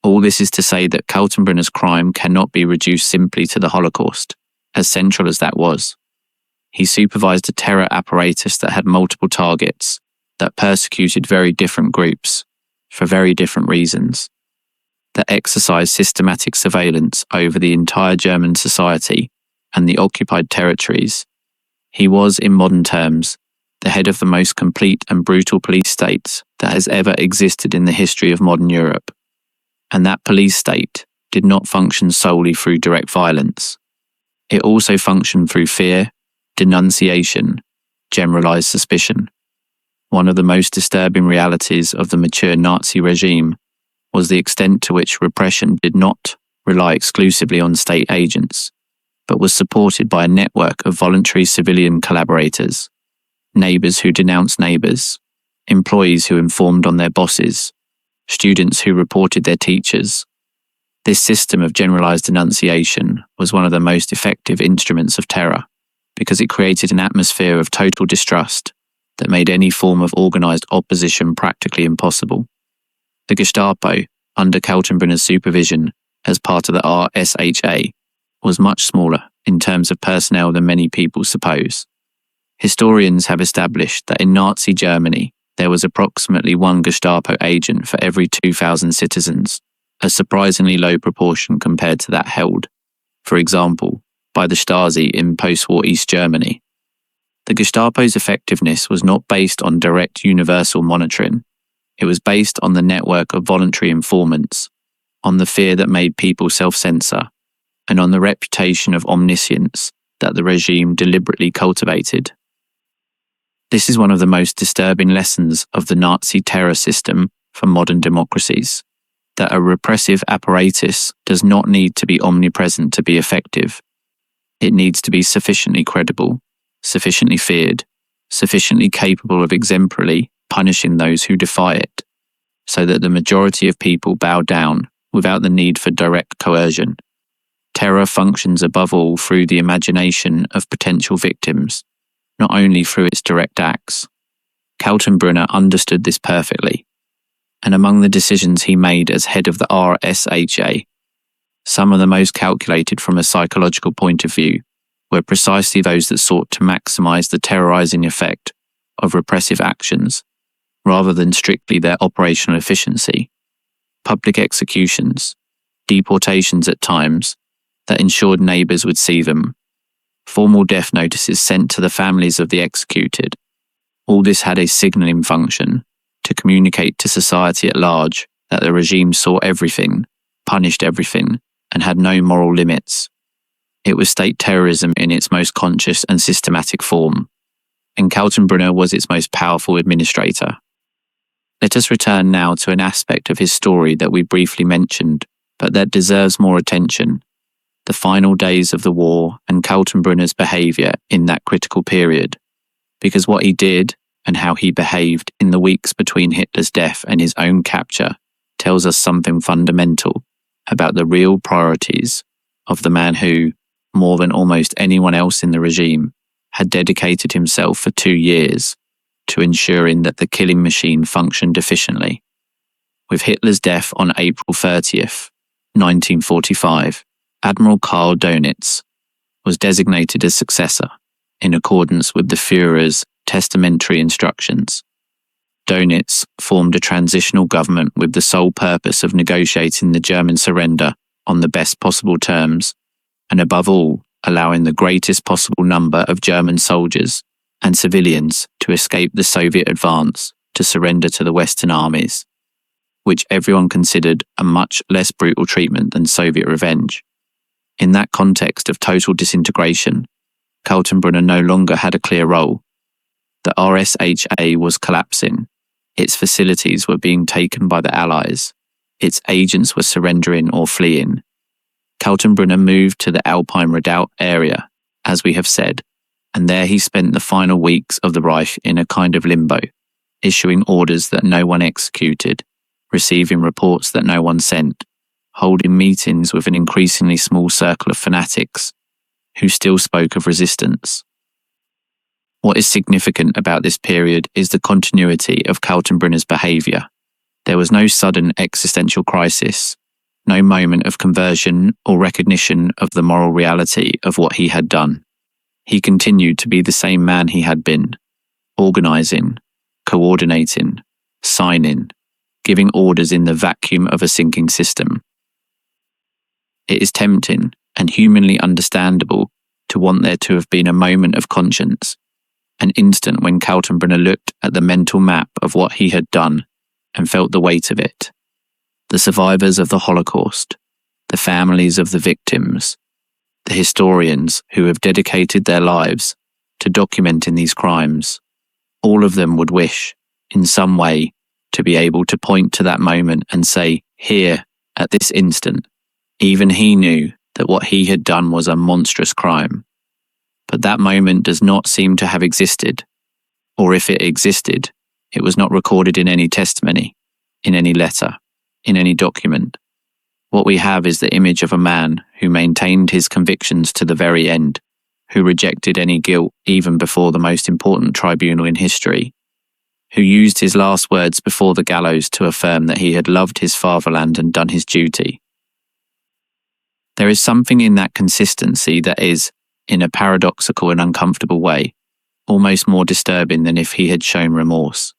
Speaker 1: All this is to say that Kaltenbrunner's crime cannot be reduced simply to the Holocaust, as central as that was. He supervised a terror apparatus that had multiple targets, that persecuted very different groups, for very different reasons, that exercised systematic surveillance over the entire German society and the occupied territories. He was, in modern terms, the head of the most complete and brutal police state that has ever existed in the history of modern Europe. And that police state did not function solely through direct violence. It also functioned through fear, denunciation, generalized suspicion. One of the most disturbing realities of the mature Nazi regime was the extent to which repression did not rely exclusively on state agents, but was supported by a network of voluntary civilian collaborators, neighbors who denounced neighbors, employees who informed on their bosses, students who reported their teachers. This system of generalized denunciation was one of the most effective instruments of terror, because it created an atmosphere of total distrust that made any form of organized opposition practically impossible. The Gestapo, under Kaltenbrunner's supervision as part of the RSHA, was much smaller in terms of personnel than many people suppose. Historians have established that in Nazi Germany, there was approximately one Gestapo agent for every 2,000 citizens, a surprisingly low proportion compared to that held, for example, by the Stasi in post-war East Germany. The Gestapo's effectiveness was not based on direct universal monitoring. It was based on the network of voluntary informants, on the fear that made people self-censor, and on the reputation of omniscience that the regime deliberately cultivated. This is one of the most disturbing lessons of the Nazi terror system for modern democracies, that a repressive apparatus does not need to be omnipresent to be effective. It needs to be sufficiently credible, sufficiently feared, sufficiently capable of exemplarily punishing those who defy it, so that the majority of people bow down without the need for direct coercion. Terror functions above all through the imagination of potential victims, not only through its direct acts. Kaltenbrunner understood this perfectly, and among the decisions he made as head of the RSHA, some of the most calculated from a psychological point of view were precisely those that sought to maximize the terrorizing effect of repressive actions, rather than strictly their operational efficiency. Public executions, deportations at times that ensured neighbors would see them, formal death notices sent to the families of the executed. All this had a signaling function to communicate to society at large that the regime saw everything, punished everything, and had no moral limits. It was state terrorism in its most conscious and systematic form, and Kaltenbrunner was its most powerful administrator. Let us return now to an aspect of his story that we briefly mentioned, but that deserves more attention: the final days of the war and Kaltenbrunner's behaviour in that critical period, because what he did and how he behaved in the weeks between Hitler's death and his own capture tells us something fundamental about the real priorities of the man who, more than almost anyone else in the regime, had dedicated himself for 2 years to ensuring that the killing machine functioned efficiently. With Hitler's death on April 30th, 1945, Admiral Karl Dönitz was designated as successor in accordance with the Führer's testamentary instructions. Dönitz formed a transitional government with the sole purpose of negotiating the German surrender on the best possible terms, and above all, allowing the greatest possible number of German soldiers and civilians to escape the Soviet advance to surrender to the Western armies, which everyone considered a much less brutal treatment than Soviet revenge. In that context of total disintegration, Kaltenbrunner no longer had a clear role. The RSHA was collapsing. Its facilities were being taken by the Allies. Its agents were surrendering or fleeing. Kaltenbrunner moved to the Alpine Redoubt area, as we have said, and there he spent the final weeks of the Reich in a kind of limbo, issuing orders that no one executed, receiving reports that no one sent, holding meetings with an increasingly small circle of fanatics who still spoke of resistance. What is significant about this period is the continuity of Kaltenbrunner's behaviour. There was no sudden existential crisis, no moment of conversion or recognition of the moral reality of what he had done. He continued to be the same man he had been, organising, coordinating, signing, giving orders in the vacuum of a sinking system. It is tempting and humanly understandable to want there to have been a moment of conscience, an instant when Kaltenbrunner looked at the mental map of what he had done and felt the weight of it. The survivors of the Holocaust, the families of the victims, the historians who have dedicated their lives to documenting these crimes, all of them would wish, in some way, to be able to point to that moment and say, here, at this instant, even he knew that what he had done was a monstrous crime. But that moment does not seem to have existed, or if it existed, it was not recorded in any testimony, in any letter, in any document. What we have is the image of a man who maintained his convictions to the very end, who rejected any guilt even before the most important tribunal in history, who used his last words before the gallows to affirm that he had loved his fatherland and done his duty. There is something in that consistency that is, in a paradoxical and uncomfortable way, almost more disturbing than if he had shown remorse.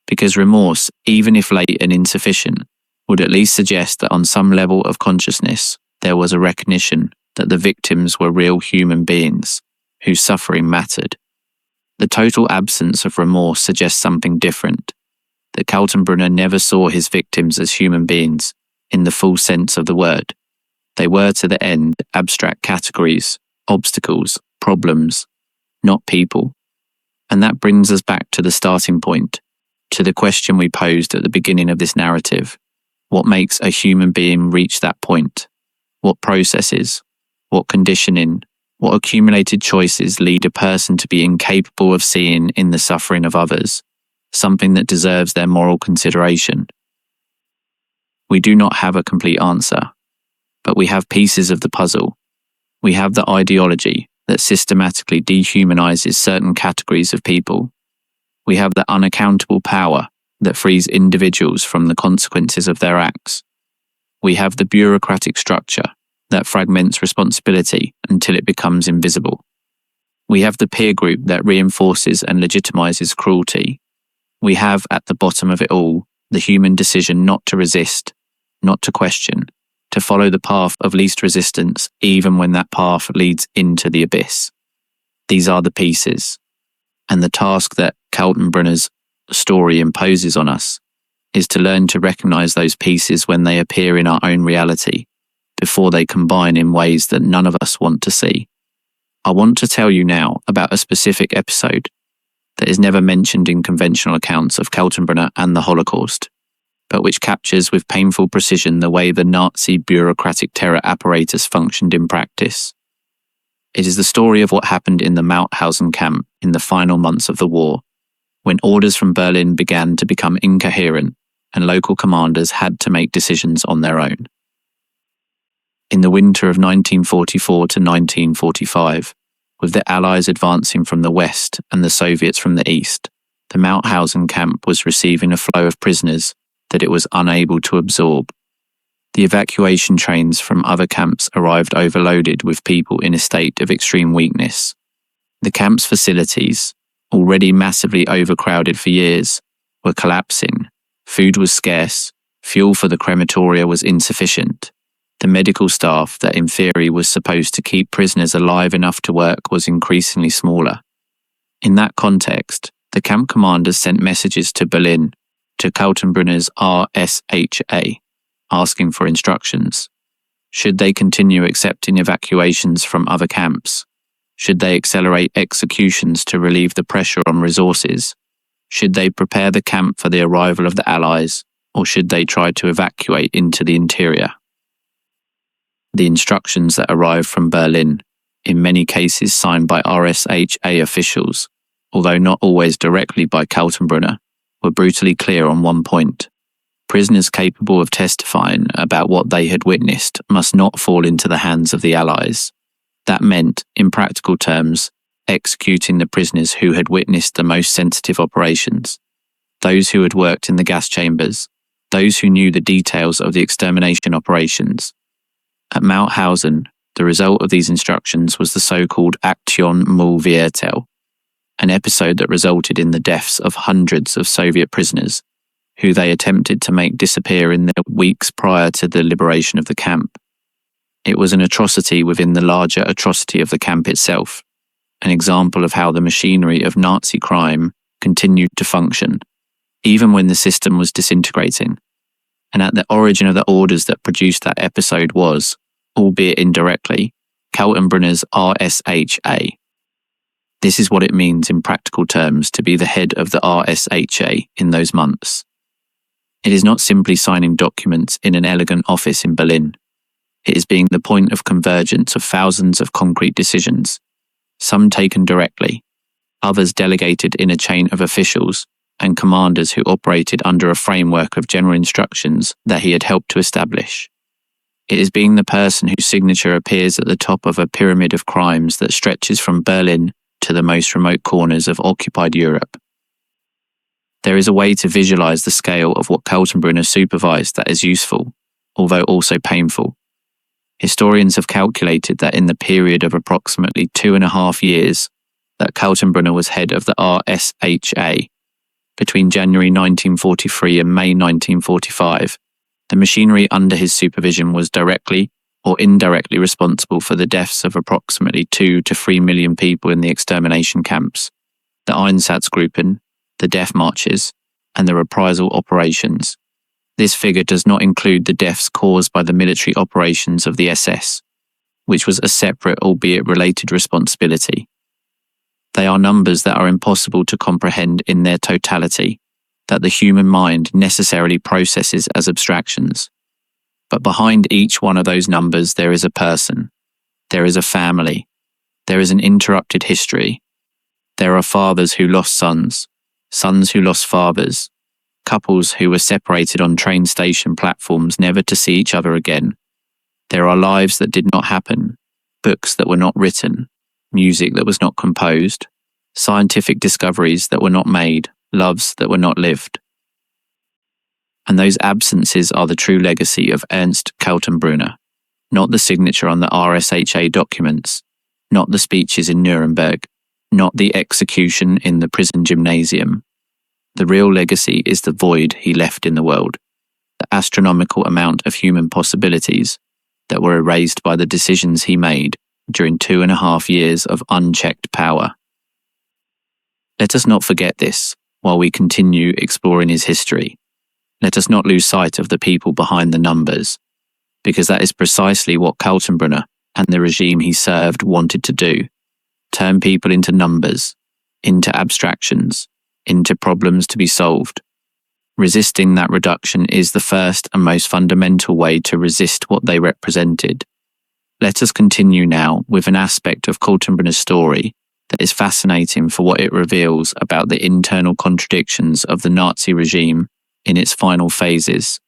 Speaker 1: Because remorse, even if late and insufficient, would at least suggest that on some level of consciousness there was a recognition that the victims were real human beings whose suffering mattered. The total absence of remorse suggests something different, that Kaltenbrunner never saw his victims as human beings in the full sense of the word. They were to the end abstract categories, obstacles, problems, not people. And that brings us back to the starting point, to the question we posed at the beginning of this narrative. What makes a human being reach that point? What processes, what conditioning, what accumulated choices lead a person to be incapable of seeing in the suffering of others something that deserves their moral consideration? We do not have a complete answer, but we have pieces of the puzzle. We have the ideology that systematically dehumanizes certain categories of people. We have the unaccountable power that frees individuals from the consequences of their acts. We have the bureaucratic structure that fragments responsibility until it becomes invisible. We have the peer group that reinforces and legitimizes cruelty. We have, at the bottom of it all, the human decision not to resist, not to question, to follow the path of least resistance, even when that path leads into the abyss. These are the pieces. And the task that Kaltenbrunner's story imposes on us is to learn to recognize those pieces when they appear in our own reality, before they combine in ways that none of us want to see. I want to tell you now about a specific episode that is never mentioned in conventional accounts of Kaltenbrunner and the Holocaust, but which captures with painful precision the way the Nazi bureaucratic terror apparatus functioned in practice. It is the story of what happened in the Mauthausen camp in the final months of the war, when orders from Berlin began to become incoherent and local commanders had to make decisions on their own. In the winter of 1944 to 1945, with the Allies advancing from the west and the Soviets from the east, the Mauthausen camp was receiving a flow of prisoners that it was unable to absorb. The evacuation trains from other camps arrived overloaded with people in a state of extreme weakness. The camp's facilities, already massively overcrowded for years, were collapsing. Food was scarce, fuel for the crematoria was insufficient. The medical staff that in theory was supposed to keep prisoners alive enough to work was increasingly smaller. In that context, the camp commanders sent messages to Berlin, to Kaltenbrunner's RSHA, asking for instructions. Should they continue accepting evacuations from other camps? Should they accelerate executions to relieve the pressure on resources? Should they prepare the camp for the arrival of the Allies, or should they try to evacuate into the interior? The instructions that arrived from Berlin, in many cases signed by RSHA officials, although not always directly by Kaltenbrunner, were brutally clear on one point. Prisoners capable of testifying about what they had witnessed must not fall into the hands of the Allies. That meant, in practical terms, executing the prisoners who had witnessed the most sensitive operations, those who had worked in the gas chambers, those who knew the details of the extermination operations. At Mauthausen, the result of these instructions was the so-called Aktion Mühlviertel, an episode that resulted in the deaths of hundreds of Soviet prisoners, who they attempted to make disappear in the weeks prior to the liberation of the camp. It was an atrocity within the larger atrocity of the camp itself, an example of how the machinery of Nazi crime continued to function, even when the system was disintegrating. And at the origin of the orders that produced that episode was, albeit indirectly, Kaltenbrunner's RSHA. This is what it means in practical terms to be the head of the RSHA in those months. It is not simply signing documents in an elegant office in Berlin. It is being the point of convergence of thousands of concrete decisions, some taken directly, others delegated in a chain of officials and commanders who operated under a framework of general instructions that he had helped to establish. It is being the person whose signature appears at the top of a pyramid of crimes that stretches from Berlin to the most remote corners of occupied Europe. There is a way to visualize the scale of what Kaltenbrunner supervised that is useful, although also painful. Historians have calculated that in the period of approximately 2.5 years that Kaltenbrunner was head of the RSHA, between January 1943 and May 1945, the machinery under his supervision was directly or indirectly responsible for the deaths of approximately 2 to 3 million people in the extermination camps, the Einsatzgruppen, the death marches, and the reprisal operations. This figure does not include the deaths caused by the military operations of the SS, which was a separate albeit related responsibility. They are numbers that are impossible to comprehend in their totality, that the human mind necessarily processes as abstractions. But behind each one of those numbers there is a person, there is a family, there is an interrupted history. There are fathers who lost sons, sons who lost fathers, couples who were separated on train station platforms never to see each other again. There are lives that did not happen, books that were not written, music that was not composed, scientific discoveries that were not made, loves that were not lived. And those absences are the true legacy of Ernst Kaltenbrunner, not the signature on the RSHA documents, not the speeches in Nuremberg, not the execution in the prison gymnasium. The real legacy is the void he left in the world, the astronomical amount of human possibilities that were erased by the decisions he made during 2.5 years of unchecked power. Let us not forget this while we continue exploring his history. Let us not lose sight of the people behind the numbers, because that is precisely what Kaltenbrunner and the regime he served wanted to do: turn people into numbers, into abstractions, into problems to be solved. Resisting that reduction is the first and most fundamental way to resist what they represented. Let us continue now with an aspect of Kaltenbrunner's story that is fascinating for what it reveals about the internal contradictions of the Nazi regime in its final phases,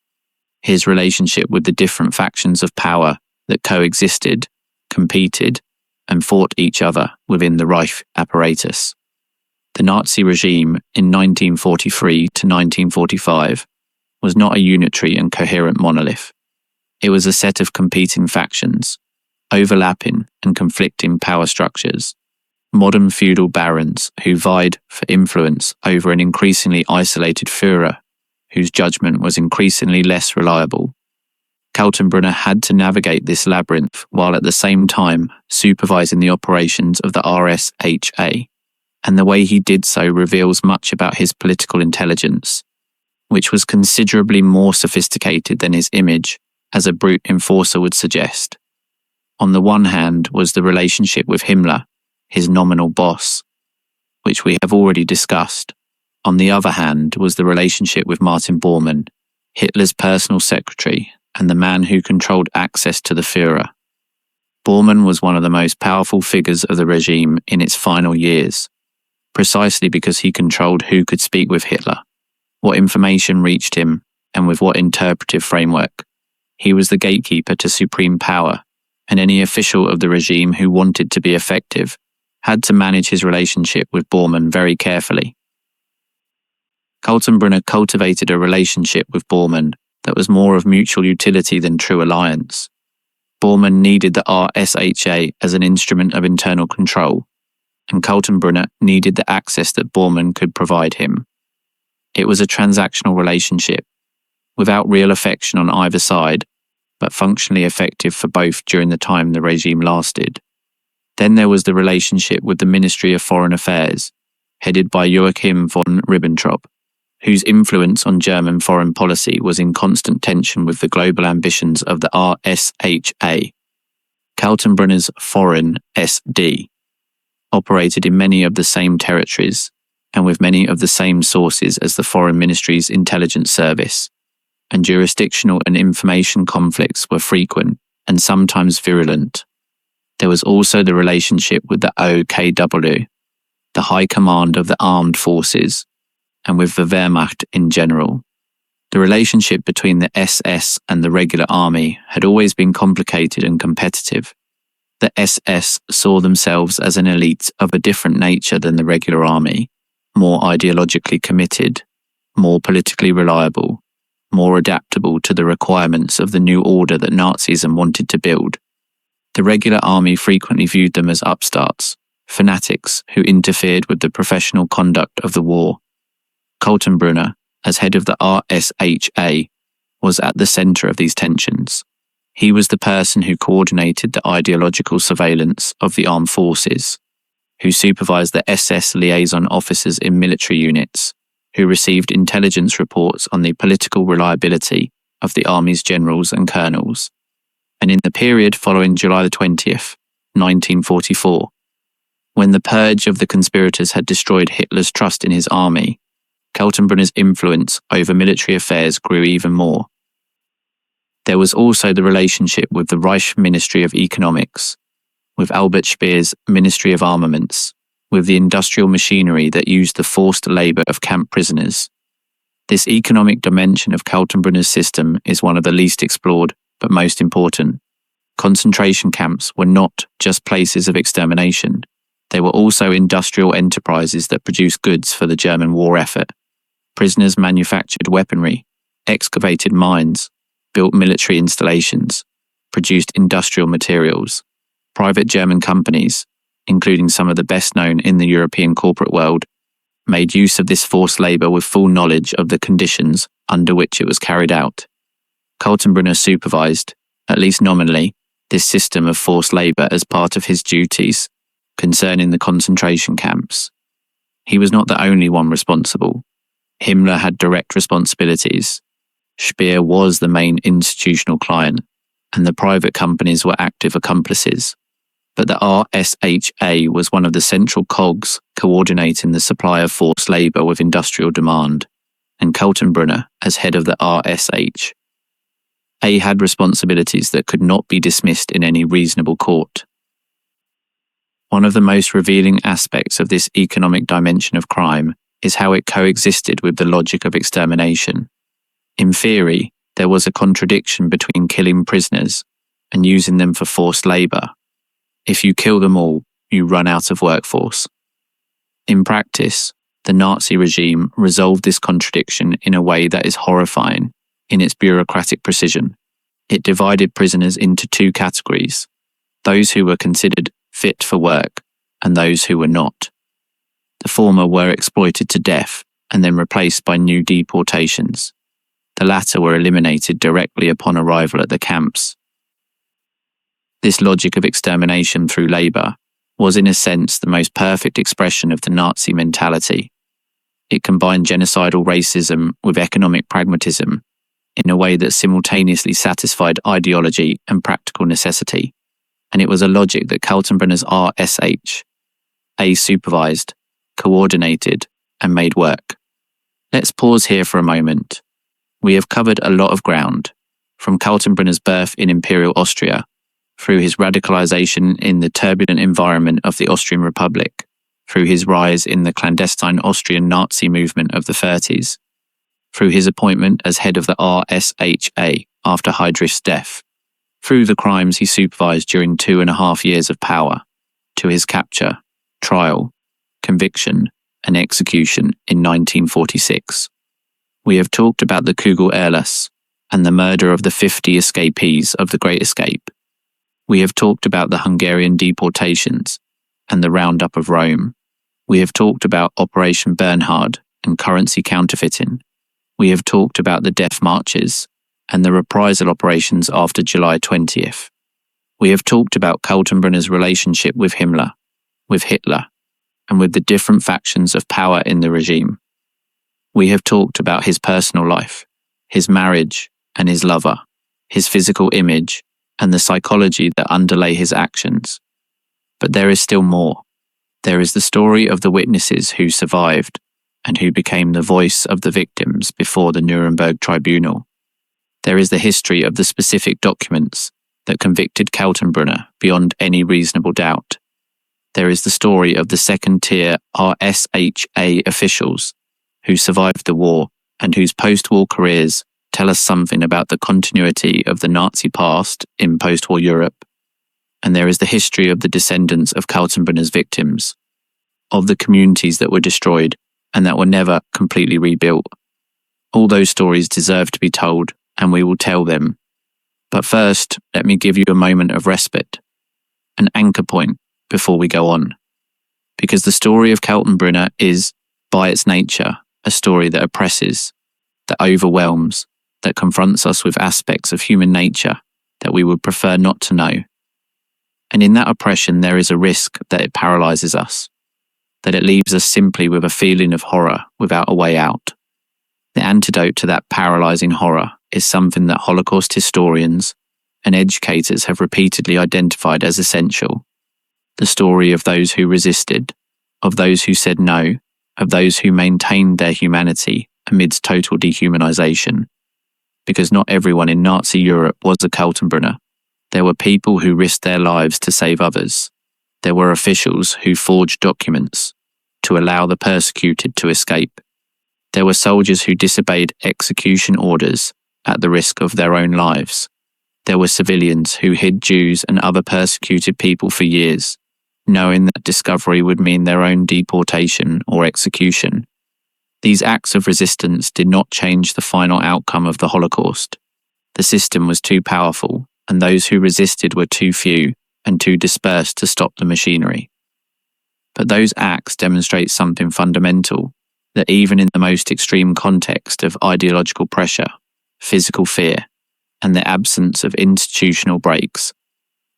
Speaker 1: his relationship with the different factions of power that coexisted, competed, and fought each other within the Reich apparatus. The Nazi regime in 1943 to 1945 was not a unitary and coherent monolith. It was a set of competing factions, overlapping and conflicting power structures, modern feudal barons who vied for influence over an increasingly isolated Führer, whose judgment was increasingly less reliable. Kaltenbrunner had to navigate this labyrinth while at the same time supervising the operations of the RSHA, and the way he did so reveals much about his political intelligence, which was considerably more sophisticated than his image as a brute enforcer would suggest. On the one hand was the relationship with Himmler, his nominal boss, which we have already discussed. On the other hand was the relationship with Martin Bormann, Hitler's personal secretary and the man who controlled access to the Führer. Bormann was one of the most powerful figures of the regime in its final years, precisely because he controlled who could speak with Hitler, what information reached him, and with what interpretive framework. He was the gatekeeper to supreme power, and any official of the regime who wanted to be effective had to manage his relationship with Bormann very carefully. Kaltenbrunner cultivated a relationship with Bormann that was more of mutual utility than true alliance. Bormann needed the RSHA as an instrument of internal control, and Kaltenbrunner needed the access that Bormann could provide him. It was a transactional relationship, without real affection on either side, but functionally effective for both during the time the regime lasted. Then there was the relationship with the Ministry of Foreign Affairs, headed by Joachim von Ribbentrop, whose influence on German foreign policy was in constant tension with the global ambitions of the RSHA. Kaltenbrunner's Foreign SD operated in many of the same territories and with many of the same sources as the Foreign Ministry's intelligence service, and jurisdictional and information conflicts were frequent and sometimes virulent. There was also the relationship with the OKW, the High Command of the Armed Forces, and with the Wehrmacht in general. The relationship between the SS and the regular army had always been complicated and competitive. The SS saw themselves as an elite of a different nature than the regular army, more ideologically committed, more politically reliable, more adaptable to the requirements of the new order that Nazism wanted to build. The regular army frequently viewed them as upstarts, fanatics who interfered with the professional conduct of the war. Kaltenbrunner, as head of the RSHA, was at the centre of these tensions. He was the person who coordinated the ideological surveillance of the armed forces, who supervised the SS liaison officers in military units, who received intelligence reports on the political reliability of the army's generals and colonels. And in the period following July 20th, 1944, when the purge of the conspirators had destroyed Hitler's trust in his army, Kaltenbrunner's influence over military affairs grew even more. There was also the relationship with the Reich Ministry of Economics, with Albert Speer's Ministry of Armaments, with the industrial machinery that used the forced labour of camp prisoners. This economic dimension of Kaltenbrunner's system is one of the least explored, but most important. Concentration camps were not just places of extermination. They were also industrial enterprises that produced goods for the German war effort. Prisoners manufactured weaponry, excavated mines, built military installations, produced industrial materials. Private German companies, including some of the best known in the European corporate world, made use of this forced labour with full knowledge of the conditions under which it was carried out. Kaltenbrunner supervised, at least nominally, this system of forced labour as part of his duties concerning the concentration camps. He was not the only one responsible. Himmler had direct responsibilities. Speer was the main institutional client, and the private companies were active accomplices. But the RSHA was one of the central cogs coordinating the supply of forced labour with industrial demand, and Kaltenbrunner, as head of the RSH, had responsibilities that could not be dismissed in any reasonable court. One of the most revealing aspects of this economic dimension of crime is how it coexisted with the logic of extermination. In theory, there was a contradiction between killing prisoners and using them for forced labour. If you kill them all, you run out of workforce. In practice, the Nazi regime resolved this contradiction in a way that is horrifying in its bureaucratic precision. It divided prisoners into two categories: those who were considered fit for work and those who were not. The former were exploited to death and then replaced by new deportations. The latter were eliminated directly upon arrival at the camps. This logic of extermination through labour was in a sense the most perfect expression of the Nazi mentality. It combined genocidal racism with economic pragmatism in a way that simultaneously satisfied ideology and practical necessity, and it was a logic that Kaltenbrunner's RSH supervised, coordinated, and made work. Let's pause here for a moment. We have covered a lot of ground, from Kaltenbrunner's birth in Imperial Austria, through his radicalization in the turbulent environment of the Austrian Republic, through his rise in the clandestine Austrian Nazi movement of the 30s, through his appointment as head of the RSHA after Heydrich's death, through the crimes he supervised during 2.5 years of power, to his capture, trial, conviction, and execution in 1946. We have talked about the Kugel Erlass and the murder of the 50 escapees of the Great Escape. We have talked about the Hungarian deportations and the roundup of Rome. We have talked about Operation Bernhard and currency counterfeiting. We have talked about the death marches and the reprisal operations after July 20th. We have talked about Kaltenbrunner's relationship with Himmler, with Hitler, and with the different factions of power in the regime. We have talked about his personal life, his marriage and his lover, his physical image, and the psychology that underlay his actions. But there is still more. There is the story of the witnesses who survived and who became the voice of the victims before the Nuremberg tribunal. There is the history of the specific documents that convicted Kaltenbrunner beyond any reasonable doubt. There is the story of the second-tier RSHA officials who survived the war and whose post-war careers tell us something about the continuity of the Nazi past in post-war Europe. And there is the history of the descendants of Kaltenbrunner's victims, of the communities that were destroyed and that were never completely rebuilt. All those stories deserve to be told, and we will tell them. But first, let me give you a moment of respite, an anchor point before we go on. Because the story of Kaltenbrunner is, by its nature, a story that oppresses, that overwhelms, that confronts us with aspects of human nature that we would prefer not to know. And in that oppression, there is a risk that it paralyzes us, that it leaves us simply with a feeling of horror without a way out. The antidote to that paralyzing horror is something that Holocaust historians and educators have repeatedly identified as essential: the story of those who resisted, of those who said no, of those who maintained their humanity amidst total dehumanization. Because not everyone in Nazi Europe was a Kaltenbrunner. There were people who risked their lives to save others. There were officials who forged documents to allow the persecuted to escape. There were soldiers who disobeyed execution orders at the risk of their own lives. There were civilians who hid Jews and other persecuted people for years, knowing that discovery would mean their own deportation or execution. These acts of resistance did not change the final outcome of the Holocaust. The system was too powerful, and those who resisted were too few and too dispersed to stop the machinery. But those acts demonstrate something fundamental, that even in the most extreme context of ideological pressure, physical fear, and the absence of institutional breaks,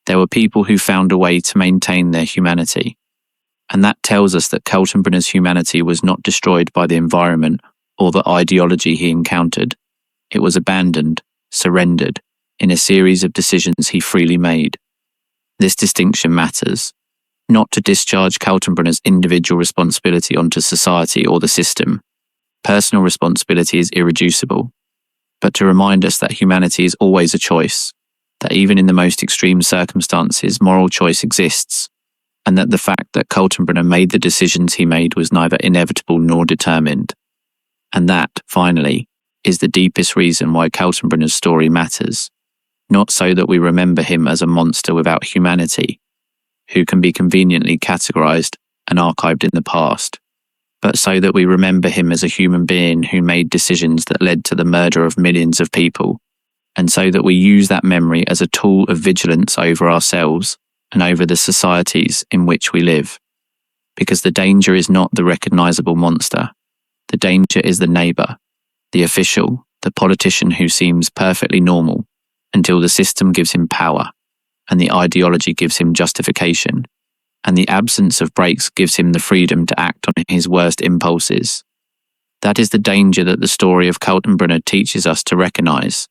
Speaker 1: there were people who found a way to maintain their humanity. And that tells us that Kaltenbrunner's humanity was not destroyed by the environment or the ideology he encountered. It was abandoned, surrendered, in a series of decisions he freely made. This distinction matters, not to discharge Kaltenbrunner's individual responsibility onto society or the system. Personal responsibility is irreducible, but to remind us that humanity is always a choice, that even in the most extreme circumstances, moral choice exists, and that the fact that Kaltenbrunner made the decisions he made was neither inevitable nor determined. And that, finally, is the deepest reason why Kaltenbrunner's story matters, not so that we remember him as a monster without humanity, who can be conveniently categorized and archived in the past, but so that we remember him as a human being who made decisions that led to the murder of millions of people, and so that we use that memory as a tool of vigilance over ourselves and over the societies in which we live. Because the danger is not the recognizable monster. The danger is the neighbor, the official, the politician who seems perfectly normal until the system gives him power and the ideology gives him justification and the absence of brakes gives him the freedom to act on his worst impulses. That is the danger that the story of Kaltenbrunner teaches us to recognize,